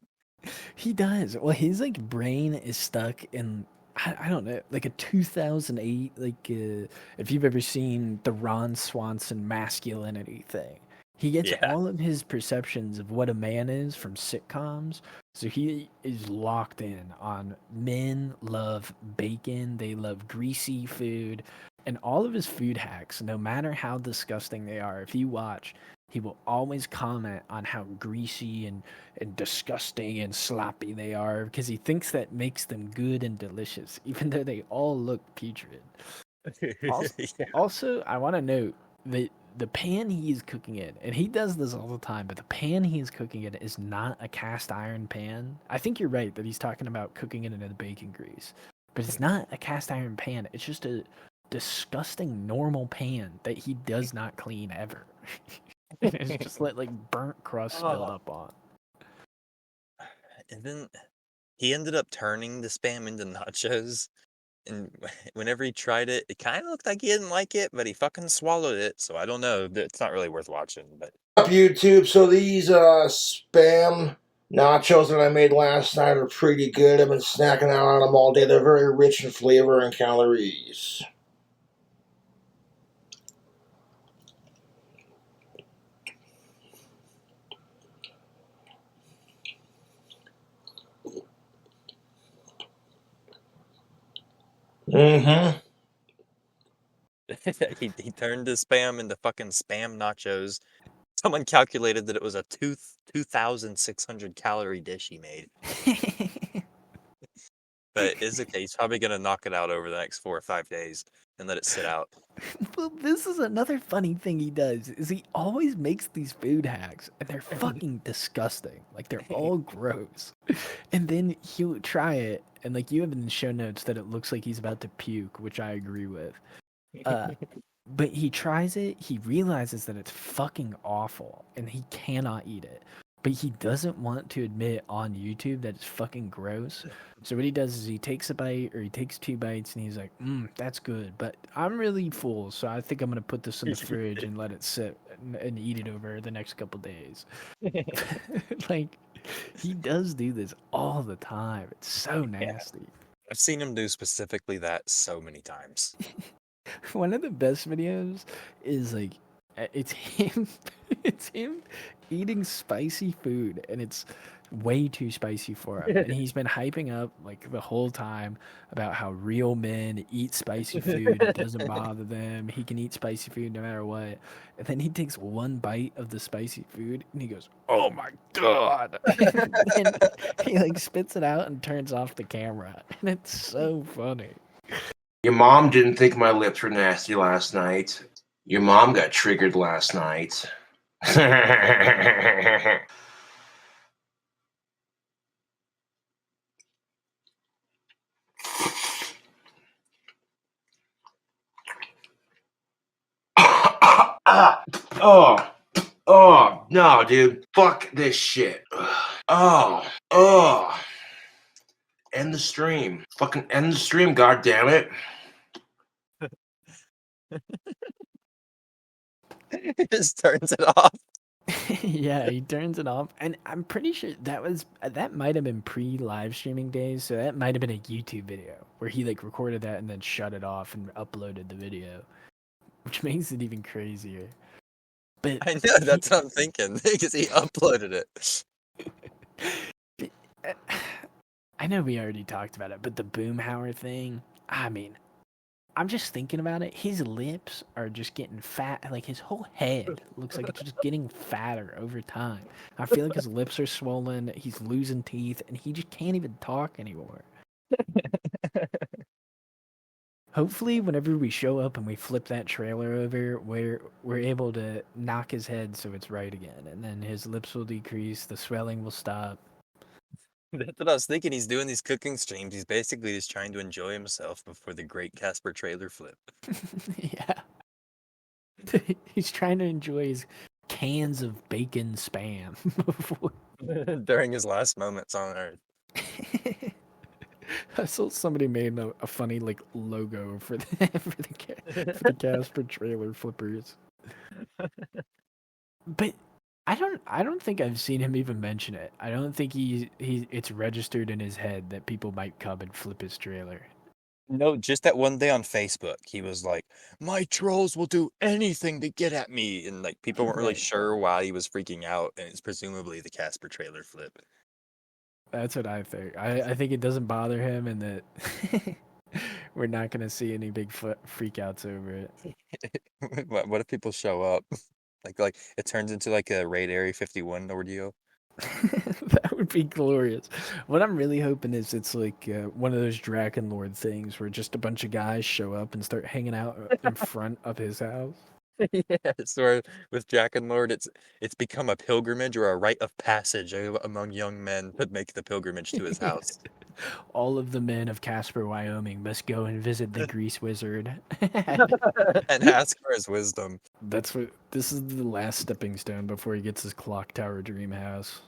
He does. Well, his like brain is stuck in, I don't know, like a 2008, like if you've ever seen the Ron Swanson masculinity thing. He gets all of his perceptions of what a man is from sitcoms. So he is locked in on men love bacon, they love greasy food, and all of his food hacks, no matter how disgusting they are, if you watch, he will always comment on how greasy and disgusting and sloppy they are, because he thinks that makes them good and delicious, even though they all look putrid. Also, I want to note that the pan he is cooking in, and he does this all the time, but the pan he is cooking in is not a cast iron pan. I think you're right that he's talking about cooking it in a bacon grease, but it's not a cast iron pan. It's just a disgusting normal pan that he does not clean ever. It's just let like burnt crust build up on. And then he ended up turning the spam into nachos. And whenever he tried it, it kind of looked like he didn't like it, but he fucking swallowed it. So I don't know. It's not really worth watching. But Up YouTube. So these spam nachos that I made last night are pretty good. I've been snacking out on them all day. They're very rich in flavor and calories. Mm-hmm. he turned his spam into fucking spam nachos. Someone calculated that it was a 2,600 calorie dish he made. But it's okay. He's probably going to knock it out over the next 4 or 5 days and let it sit out. Well, this is another funny thing he does, is he always makes these food hacks, and they're fucking disgusting. Like, they're all gross. And then he'll try it, and like you have in the show notes that it looks like he's about to puke, which I agree with. But he tries it, he realizes that it's fucking awful, and he cannot eat it. But he doesn't want to admit on YouTube that it's fucking gross. So what he does is he takes a bite, or he takes 2 bites, and he's like, that's good, but I'm really full, so I think I'm going to put this in the fridge and let it sit. and eat it over the next couple days. Like, he does do this all the time. It's so nasty. I've seen him do specifically that so many times. One of the best videos is like, it's him eating spicy food, and it's way too spicy for him. And he's been hyping up like the whole time about how real men eat spicy food. It doesn't bother them. He can eat spicy food no matter what. And then he takes one bite of the spicy food and he goes, "Oh my god!" And he like spits it out and turns off the camera, and it's so funny. Your mom didn't think my lips were nasty last night. Your mom got triggered last night. Oh, no, dude. Fuck this shit. Oh. End the stream. Fucking end the stream, goddammit. He just turns it off. Yeah, he turns it off, and I'm pretty sure that might have been pre-live streaming days, so that might have been a YouTube video where he like recorded that and then shut it off and uploaded the video, which makes it even crazier. But I know, that's what I'm thinking, because he uploaded it. I know we already talked about it, but the Boomhauer thing, I mean, I'm just thinking about it. His lips are just getting fat. Like, his whole head looks like it's just getting fatter over time. I feel like his lips are swollen. He's losing teeth, and he just can't even talk anymore. Hopefully, whenever we show up and we flip that trailer over, we're able to knock his head so it's right again, and then his lips will decrease, the swelling will stop. That's what I was thinking. He's doing these cooking streams. He's basically just trying to enjoy himself before the great Casper trailer flip. Yeah. He's trying to enjoy his cans of bacon spam during his last moments on Earth. I saw somebody made a funny like logo for the Casper trailer flippers. But I don't think I've seen him even mention it. I don't think it's registered in his head that people might come and flip his trailer. No, just that one day on Facebook, he was like, "My trolls will do anything to get at me," and like people weren't really sure why he was freaking out, and it's presumably the Casper trailer flip. That's what I think. I think it doesn't bother him, and that we're not gonna see any big freakouts over it. What if people show up? Like it turns into like a Raid Area 51 ordeal. That would be glorious. What I'm really hoping is it's like one of those Dragon Lord things where just a bunch of guys show up and start hanging out in front of his house. Yes, or with Jack and Lord, it's become a pilgrimage or a rite of passage among young men to make the pilgrimage to his house. All of the men of Casper, Wyoming must go and visit the Grease Wizard and ask for his wisdom. This is the last stepping stone before he gets his clock tower dream house.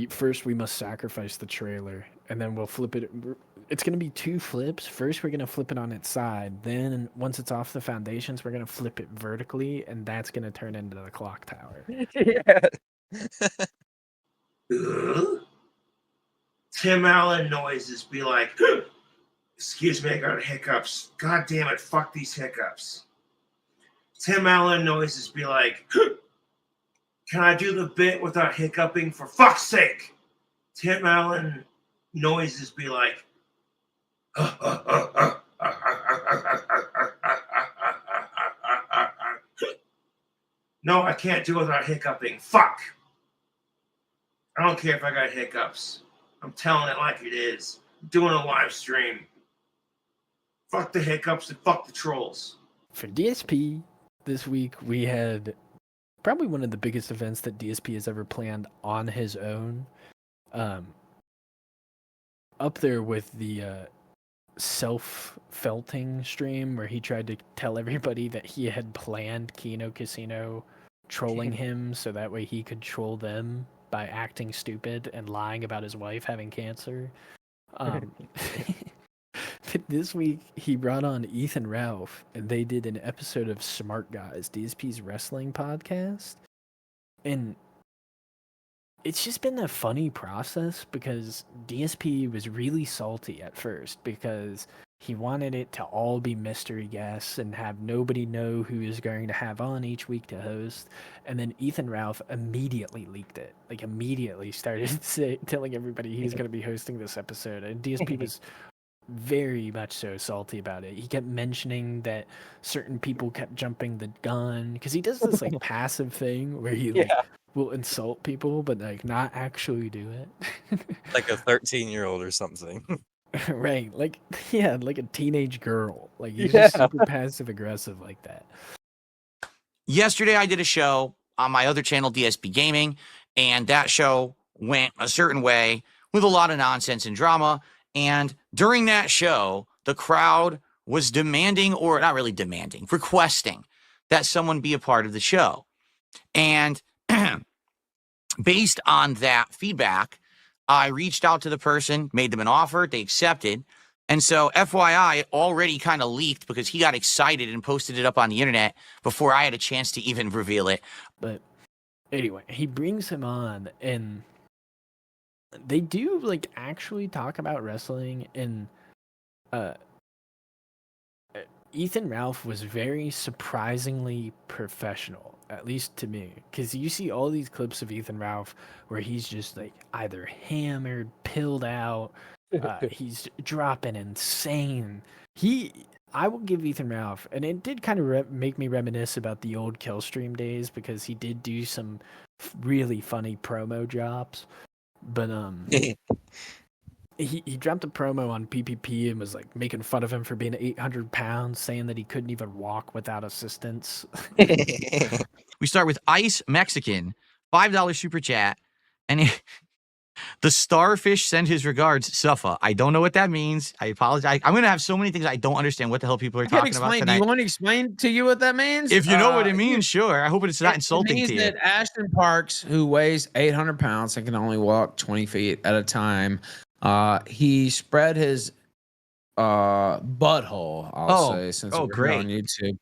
First, we must sacrifice the trailer, and then we'll flip it. It's going to be 2 flips. First, we're going to flip it on its side. Then, once it's off the foundations, we're going to flip it vertically, and that's going to turn into the clock tower. Yeah. Tim Allen noises be like, excuse me, I got hiccups. God damn it, fuck these hiccups. Tim Allen noises be like, can I do the bit without hiccuping for fuck's sake? Tim Allen noises be like, no, I can't do it without hiccuping. Fuck. I don't care if I got hiccups. I'm telling it like it is. I'm doing a live stream. Fuck the hiccups and fuck the trolls. For DSP, this week we had probably one of the biggest events that DSP has ever planned on his own. Up there with the self-felting stream where he tried to tell everybody that he had planned Kino Casino trolling him so that way he could troll them by acting stupid and lying about his wife having cancer. this week he brought on Ethan Ralph, and they did an episode of Smark Guys, DSP's wrestling podcast. And it's just been a funny process because DSP was really salty at first because he wanted it to all be mystery guests and have nobody know who is going to have on each week to host. And then Ethan Ralph immediately leaked it. Like, immediately started telling everybody he's going to be hosting this episode. And DSP was very much so salty about it. He kept mentioning that certain people kept jumping the gun because he does this like passive thing where he like will insult people but like not actually do it. Like a 13-year-old or something. Right, like like a teenage girl. Like he's just super passive aggressive like that. Yesterday I did a show on my other channel, DSP Gaming, and that show went a certain way with a lot of nonsense and drama. And during that show, the crowd was demanding, or not really demanding, requesting that someone be a part of the show. And based on that feedback, I reached out to the person, made them an offer, they accepted. And so FYI, it already kind of leaked because he got excited and posted it up on the internet before I had a chance to even reveal it. But anyway, he brings him on and they do like actually talk about wrestling, and Ethan Ralph was very surprisingly professional, at least to me, because you see all these clips of Ethan Ralph where he's just like either hammered, pilled out, he's dropping insane. I will give Ethan Ralph, and it did kind of make me reminisce about the old Killstream days because he did do some really funny promo drops. But he dropped a promo on PPP and was like making fun of him for being 800 pounds, saying that he couldn't even walk without assistance. We start with Ice Mexican, $5 super chat, and the starfish sent his regards, Suffa. I don't know what that means. I apologize. I'm gonna have so many things I don't understand what the hell people are talking about tonight. Do you want to explain to you what that means? If you know what it means, sure. I hope it's not insulting to you. It means that Ashton Parks, who weighs 800 pounds and can only walk 20 feet at a time, he spread his butthole, I'll say, since we're on YouTube.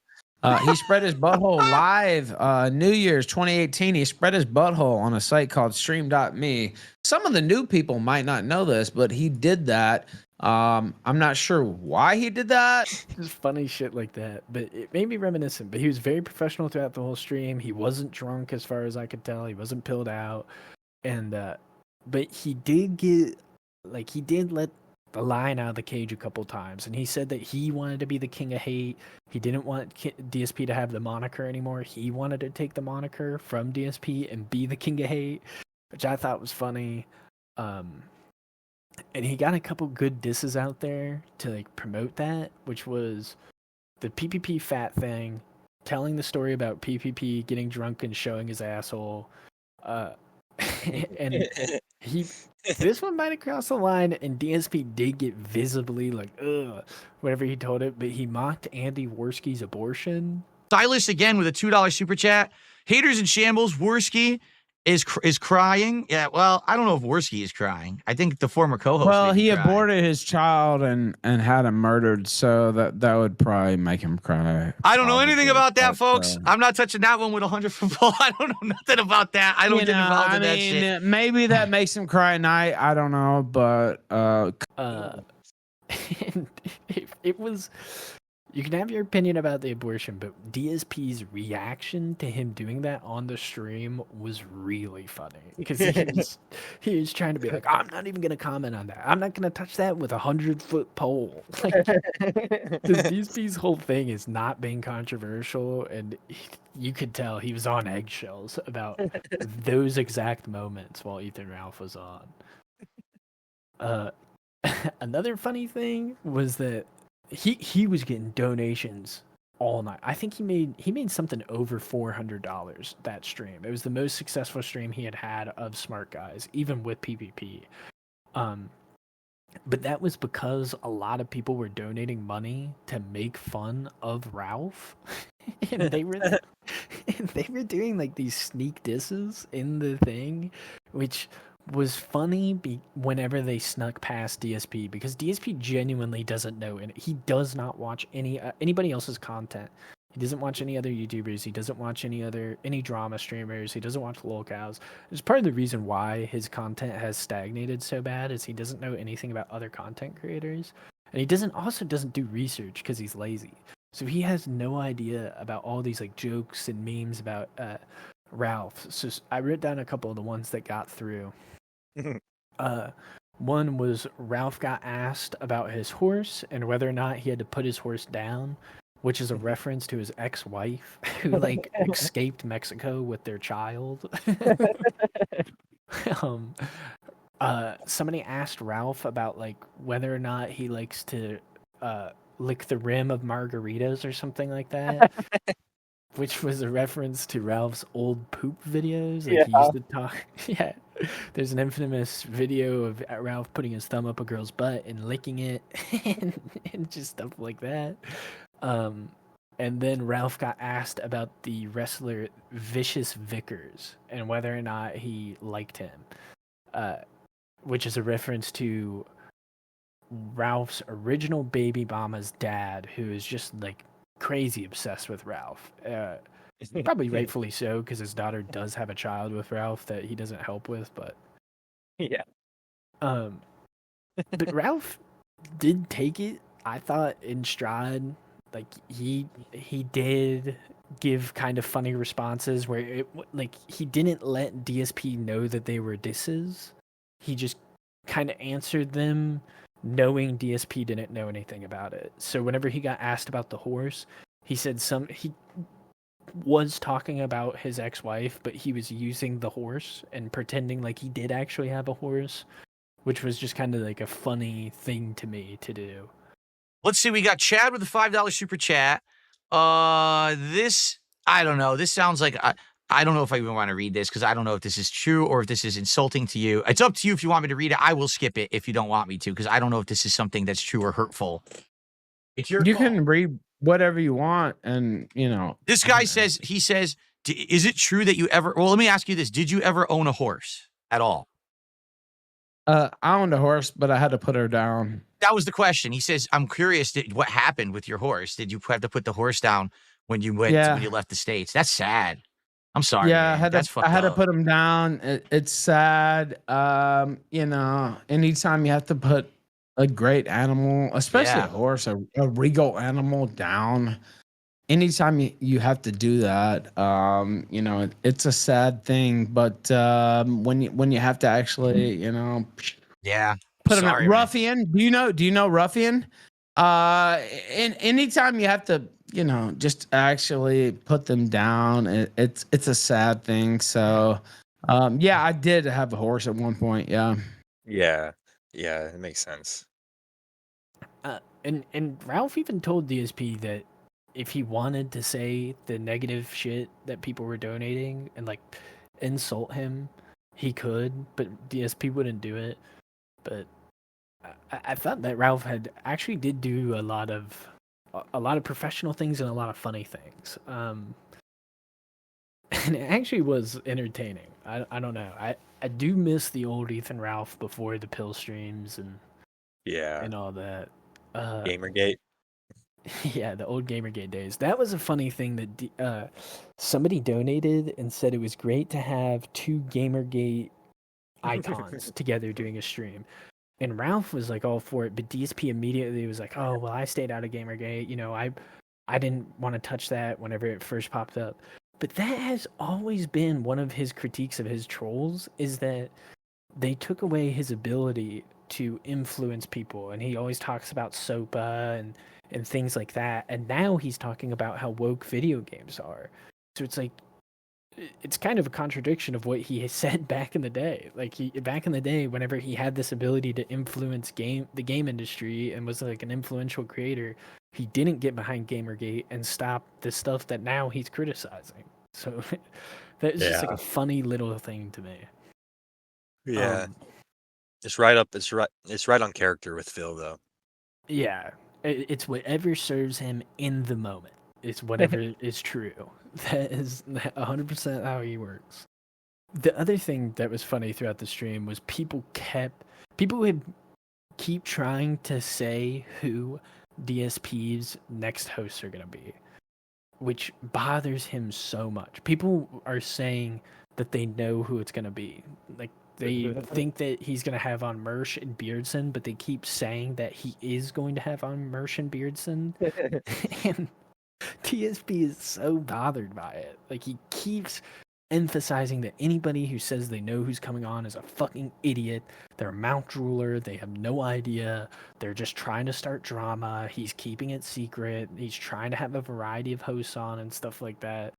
He spread his butthole live New Year's 2018. He spread his butthole on a site called stream.me. Some of the new people might not know this, but he did that. I'm not sure why he did that. Just funny shit like that. But it made me reminiscent. But he was very professional throughout the whole stream. He wasn't drunk as far as I could tell. He wasn't pilled out. And but he did let the lion out of the cage a couple times, and he said that he wanted to be the king of hate. He didn't want DSP to have the moniker anymore. He wanted to take the moniker from DSP and be the king of hate, which I thought was funny. And he got a couple good disses out there to like promote that, which was the PPP fat thing, telling the story about PPP getting drunk and showing his asshole, and this one might have crossed the line, and DSP did get visibly like, ugh, whatever he told it, but he mocked Andy Worski's abortion. Silas again with a $2 super chat. Haters in shambles. Worski is crying. Yeah, well, I don't know if Worski is crying. I think the former co-host. Well, he aborted his child and had him murdered, so that would probably make him cry. I don't know anything about that, folks. I'm not touching that one with 100 foot pole. I don't know nothing about that. I don't get involved in that shit. Maybe that makes him cry at night. I don't know, but it was. You can have your opinion about the abortion, but DSP's reaction to him doing that on the stream was really funny because he was trying to be like, I'm not even going to comment on that. I'm not going to touch that with 100-foot pole. Like, DSP's whole thing is not being controversial, and you could tell he was on eggshells about those exact moments while Ethan Ralph was on. Another funny thing was that he was getting donations all night. I think he made something over $400 that stream. It was the most successful stream he had of Smark Guys, even with PvP. But that was because a lot of people were donating money to make fun of Ralph, and they were doing like these sneak disses in the thing, which was funny whenever they snuck past DSP, because DSP genuinely doesn't know, and he does not watch anybody else's content. He doesn't watch any other YouTubers. He doesn't watch any drama streamers. He doesn't watch lolcows. It's part of the reason why his content has stagnated so bad, is he doesn't know anything about other content creators, and he doesn't do research because he's lazy. So he has no idea about all these like jokes and memes about Ralph. So I wrote down a couple of the ones that got through. One was Ralph got asked about his horse and whether or not he had to put his horse down, which is a reference to his ex-wife who like escaped Mexico with their child. Somebody asked Ralph about like whether or not he likes to lick the rim of margaritas or something like that. Which was a reference to Ralph's old poop videos. Like he used to talk. Yeah, there's an infamous video of Ralph putting his thumb up a girl's butt and licking it, and just stuff like that. And then Ralph got asked about the wrestler Vicious Vickers and whether or not he liked him, which is a reference to Ralph's original baby mama's dad, who is just like crazy obsessed with Ralph. Probably rightfully so, because his daughter does have a child with Ralph that he doesn't help with, but yeah. But Ralph did take it, I thought, in stride. Like he did give kind of funny responses where he didn't let DSP know that they were disses. He just kind of answered them knowing DSP didn't know anything about it. So whenever he got asked about the horse, he said he was talking about his ex-wife, but he was using the horse and pretending like he did actually have a horse, which was just kind of like a funny thing to me to do. Let's see. We got Chad with a $5 super chat. This, I don't know. This sounds like, I don't know if I even want to read this because I don't know if this is true or if this is insulting to you. It's up to you if you want me to read it. I will skip it if you don't want me to, because I don't know if this is something that's true or hurtful. It's your You call. can read whatever you want, and This guy says, is it true that you ever, well, let me ask you this. Did you ever own a horse at all? I owned a horse, but I had to put her down. That was the question. He says, I'm curious, what happened with your horse? Did you have to put the horse down when you went when you left the States? That's sad. I'm sorry. Yeah, man. I had to put him down. It's sad. Anytime you have to put a great animal, especially a horse, a regal animal down, anytime you have to do that, it's a sad thing. But when you have to actually, put him down. Ruffian. Do you know Ruffian? Anytime you have to, just actually put them down, it's a sad thing. So, I did have a horse at one point. Yeah, it makes sense. And Ralph even told DSP that if he wanted to say the negative shit that people were donating and like insult him, he could, but DSP wouldn't do it. But I thought that Ralph did do a lot of professional things and a lot of funny things. And it actually was entertaining. I don't know. I do miss the old Ethan Ralph before the pill streams and all that. Gamergate. Yeah, the old Gamergate days. That was a funny thing that somebody donated and said it was great to have two Gamergate icons together doing a stream. And Ralph was like all for it, but DSP immediately was like, "Oh, well, I stayed out of Gamergate. I didn't want to touch that whenever it first popped up." But that has always been one of his critiques of his trolls, is that they took away his ability to influence people. And he always talks about SOPA and things like that. And now he's talking about how woke video games are. So it's like, it's kind of a contradiction of what he has said back in the day. Like back in the day, whenever he had this ability to influence the game industry and was like an influential creator, he didn't get behind Gamergate and stop the stuff that now he's criticizing. So that's just like a funny little thing to me. Yeah, it's right up. It's right on character with Phil though. Yeah, it's whatever serves him in the moment. It's whatever is true. That is 100% how he works. The other thing that was funny throughout the stream was people would keep trying to say who DSP's next hosts are going to be, which bothers him so much. People are saying that they know who it's going to be. Like, they think that he's going to have on Mersh and Beardson, but they keep saying that he is going to have on Mersh and Beardson. And DSP is so bothered by it. Like, he keeps emphasizing that anybody who says they know who's coming on is a fucking idiot. They're a mouth drooler. They have no idea. They're just trying to start drama. He's keeping it secret. He's trying to have a variety of hosts on and stuff like that.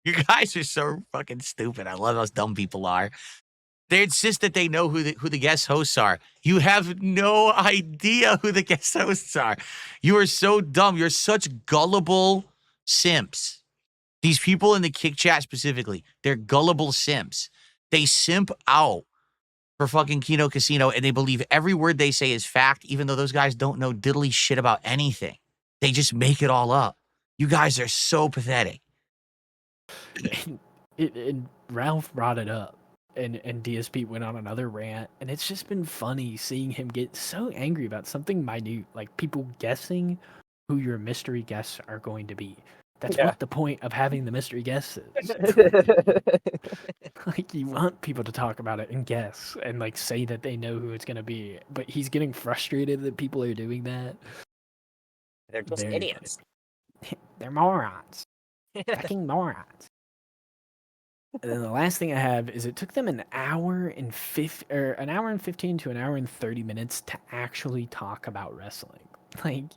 You guys are so fucking stupid. I love how dumb people are. They insist that they know who the guest hosts are. You have no idea who the guest hosts are. You are so dumb. You're such gullible simps. These people in the Kick Chat specifically, they're gullible simps. They simp out for fucking Kino Casino, and they believe every word they say is fact, even though those guys don't know diddly shit about anything. They just make it all up. You guys are so pathetic. And Ralph brought it up. And DSP went on another rant, and it's just been funny seeing him get so angry about something minute, like people guessing who your mystery guests are going to be. That's what the point of having the mystery guests is. Like, you want people to talk about it and guess, and like say that they know who it's going to be, but he's getting frustrated that people are doing that. They're just idiots. They're morons. Fucking morons. And then the last thing I have is it took them an hour and 15 to an hour and 30 minutes to actually talk about wrestling. Like,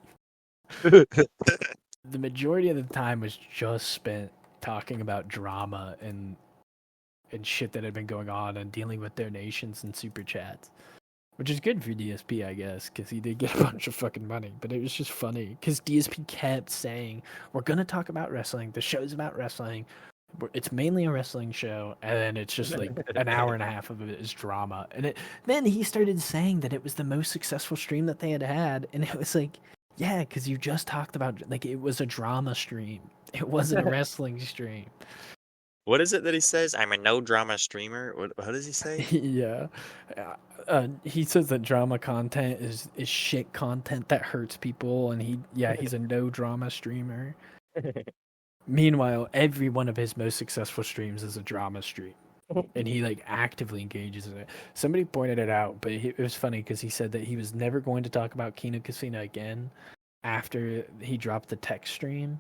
the majority of the time was just spent talking about drama and shit that had been going on and dealing with donations and super chats, which is good for DSP, I guess, because he did get a bunch of fucking money. But it was just funny because DSP kept saying, "We're gonna talk about wrestling. The show's about wrestling. It's mainly a wrestling show," and then it's just like an hour and a half of it is drama. And then he started saying that it was the most successful stream that they had had, and it was like, yeah, because you just talked about, like, it was a drama stream. It wasn't a wrestling stream. What is it that he says? I'm a no drama streamer. What does he say? Yeah, he says that drama content is shit content that hurts people, and he's a no drama streamer. Meanwhile, every one of his most successful streams is a drama stream, and he like actively engages in it. Somebody pointed it out, but it was funny because he said that he was never going to talk about Kino Casino again after he dropped the tech stream,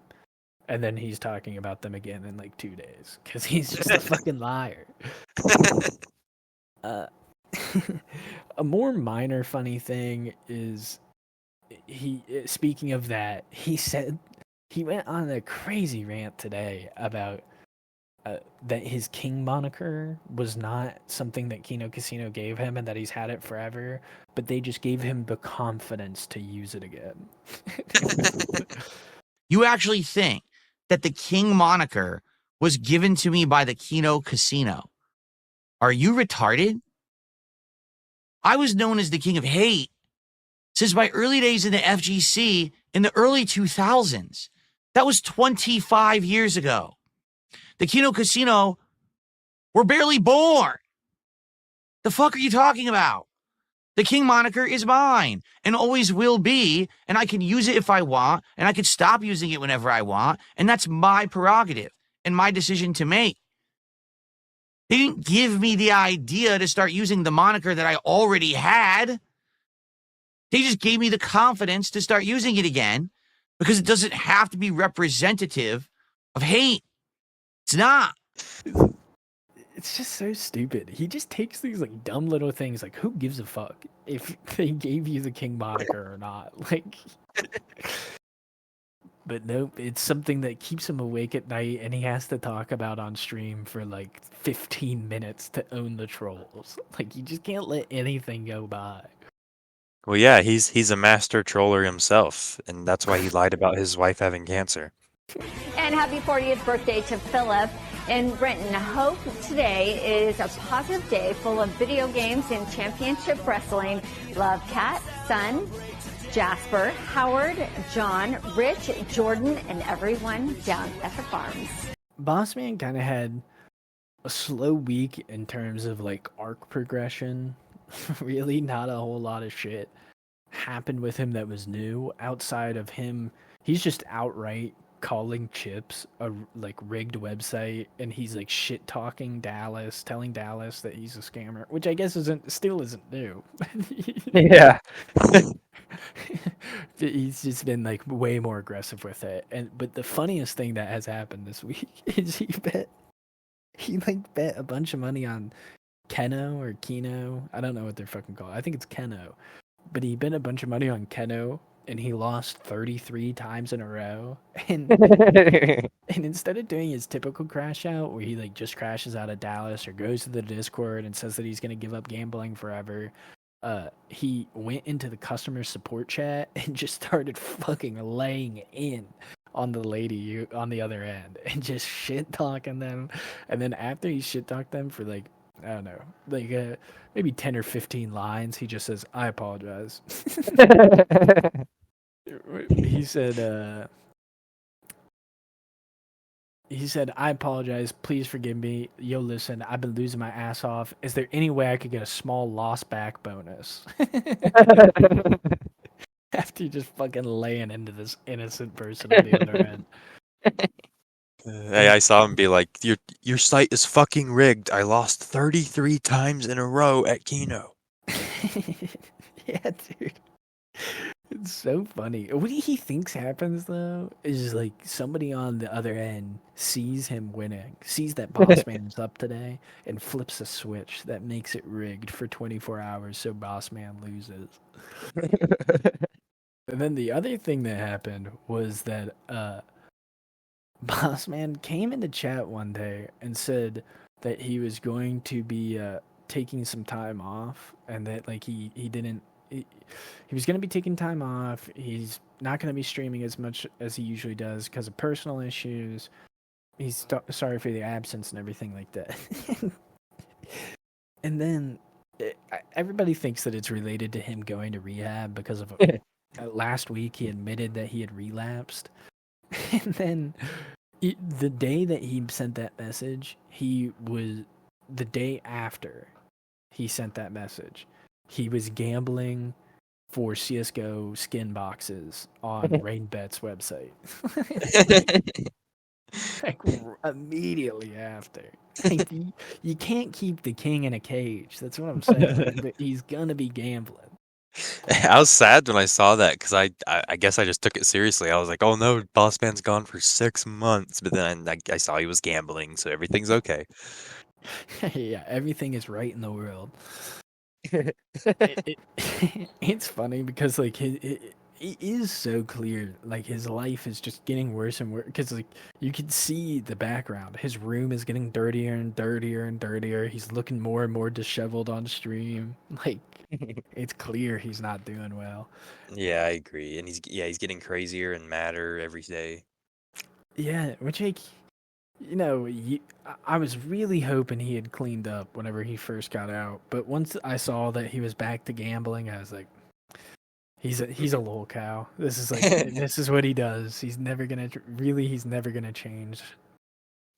and then he's talking about them again in like 2 days because he's just a fucking liar. A more minor funny thing is speaking of that, he said. He went on a crazy rant today about that his King moniker was not something that Kino Casino gave him and that he's had it forever, but they just gave him the confidence to use it again. You actually think that the King moniker was given to me by the Kino Casino? Are you retarded? I was known as the King of Hate since my early days in the FGC in the early 2000s. That was 25 years ago. The Kino Casino were barely born. The fuck are you talking about? The King moniker is mine and always will be, and I can use it if I want, and I can stop using it whenever I want, and that's my prerogative and my decision to make. They didn't give me the idea to start using the moniker that I already had. They just gave me the confidence to start using it again, because it doesn't have to be representative of hate. It's not. It's just so stupid. He just takes these like dumb little things, like who gives a fuck if they gave you the King moniker or not? Like, but nope, it's something that keeps him awake at night, and he has to talk about on stream for like 15 minutes to own the trolls. Like, you just can't let anything go by. Well, yeah, he's a master troller himself, and that's why he lied about his wife having cancer. And happy 40th birthday to Philip in Brenton. Hope today is a positive day full of video games and championship wrestling. Love Kat, Son, Jasper, Howard, John, Rich, Jordan, and everyone down at the farms. Bossman kind of had a slow week in terms of like arc progression. Really, not a whole lot of shit happened with him that was new outside of him. He's just outright calling Chips a like rigged website, and he's like shit talking Dallas, telling Dallas that he's a scammer, which I guess still isn't new. Yeah. He's just been like way more aggressive with it. But the funniest thing that has happened this week is he bet a bunch of money on Keno or Keno. I don't know what they're fucking called. I think it's Keno. But he bet a bunch of money on Keno, and he lost 33 times in a row. And instead of doing his typical crash out, where he like just crashes out of Dallas or goes to the Discord and says that he's gonna give up gambling forever, he went into the customer support chat and just started fucking laying in on the lady on the other end and just shit talking them. And then after he shit talked them for like, I don't know, like maybe 10 or 15 lines, he just says, "I apologize." He said, "I apologize. Please forgive me. Yo, listen, I've been losing my ass off. Is there any way I could get a small loss back bonus?" After just fucking laying into this innocent person on the other end. Hey, I saw him be like, "Your site is fucking rigged. I lost 33 times in a row at Keno." Yeah, dude. It's so funny. What he thinks happens though is like somebody on the other end sees him winning, sees that Bossman's up today, and flips a switch that makes it rigged for 24 hours so Bossman loses. And then the other thing that happened was that Bossman came into chat one day and said that he was going to be taking some time off, and that like he was going to be taking time off. He's not going to be streaming as much as he usually does because of personal issues. He's sorry for the absence and everything like that. And then everybody thinks that it's related to him going to rehab because of last week he admitted that he had relapsed. And then the day that he sent that message, the day after he sent that message, he was gambling for CSGO skin boxes on RainBet's website. Like, immediately after. Like, you can't keep the king in a cage. That's what I'm saying. But he's gonna be gambling. I was sad when I saw that because I guess I just took it seriously. I was like, "Oh no, Bossman's gone for 6 months," but then I saw he was gambling, so everything's okay. Yeah, everything is right in the world. It's funny because like it is so clear, like his life is just getting worse and worse because like you can see the background. His room is getting dirtier and dirtier and dirtier. He's looking more and more disheveled on stream. Like it's clear he's not doing well. Yeah, I agree, and he's getting crazier and madder every day. Yeah, which like, you know, I was really hoping he had cleaned up whenever he first got out, but once I saw that he was back to gambling, I was like, he's a lolcow. This is like this is what he does. He's never gonna change.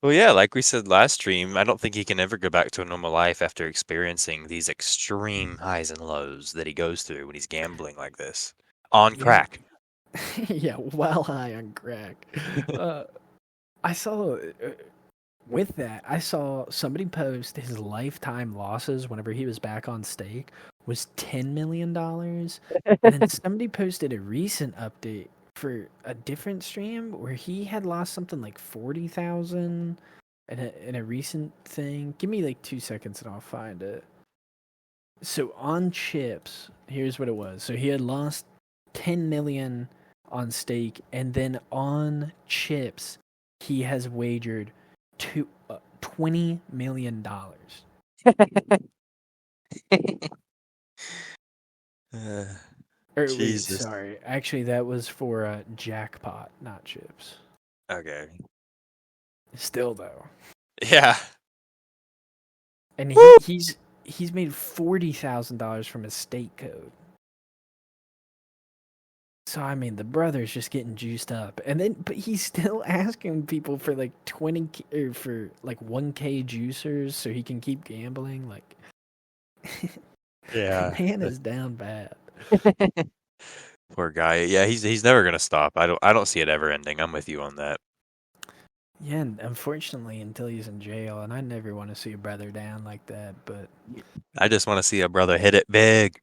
Well, yeah, like we said last stream, I don't think he can ever go back to a normal life after experiencing these extreme highs and lows that he goes through when he's gambling like this on crack. Yeah, while high on crack. I saw with that, I saw somebody post his lifetime losses whenever he was back on stake was $10 million. And then somebody posted a recent update for a different stream where he had lost something like 40,000 in a recent thing. Give me like 2 seconds and I'll find it. So on chips, here's what it was. So he had lost 10 million on stake, and then on chips, he has wagered $20 million. Wait, Jesus. sorry. Actually, that was for jackpot, not chips. Okay. Still though. Yeah. And he's made $40,000 from his stake code. So I mean, the brother's just getting juiced up, and then but he's still asking people for like 20 or for like 1K juicers so he can keep gambling. Like, Yeah. man is down bad. Poor guy. Yeah, he's never gonna stop. I don't see it ever ending. I'm with you on that. Yeah, and unfortunately, until he's in jail, and I never want to see a brother down like that. But I just want to see a brother hit it big.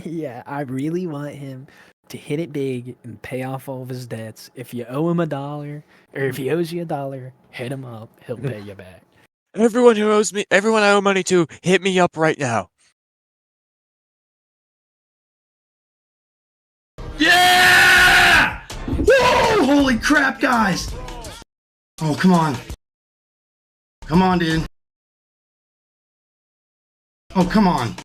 yeah, I really want him to hit it big and pay off all of his debts. If you owe him $1, or if he owes you $1, hit him up. He'll pay you back. Everyone I owe money to, hit me up right now. Yeah! Whoa! Holy crap, guys! Oh, come on. Come on, dude. Oh, come on.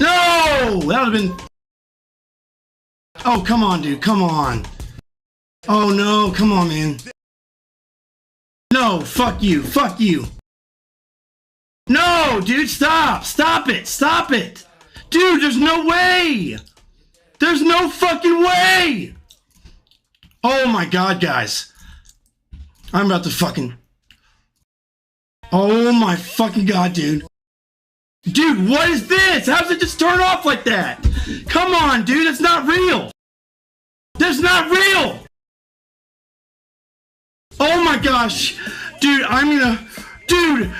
No! That would have been... Oh, come on, dude. Come on. Oh, no. Come on, man. No, fuck you. Fuck you. No, dude, stop. Stop it. Stop it. Dude, there's no way. There's no fucking way. Oh, my God, guys. I'm about to fucking... Oh, my fucking God, dude. Dude, what is this? How does it just turn off like that? Come on, dude. That's not real. That's not real. Oh my gosh. Dude, I'm gonna... Dude.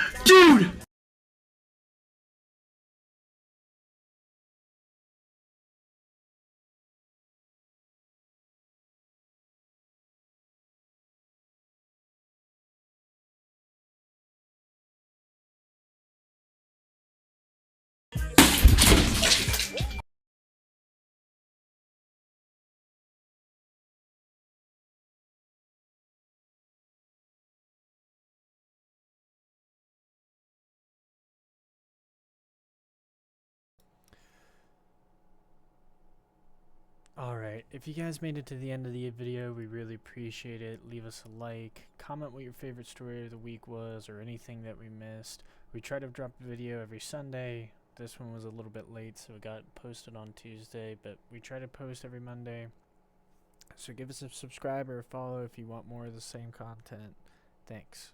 Alright, if you guys made it to the end of the video, we really appreciate it. Leave us a like, comment what your favorite story of the week was, or anything that we missed. We try to drop a video every Sunday. This one was a little bit late, so it got posted on Tuesday, but we try to post every Monday. So give us a subscribe or a follow if you want more of the same content. Thanks.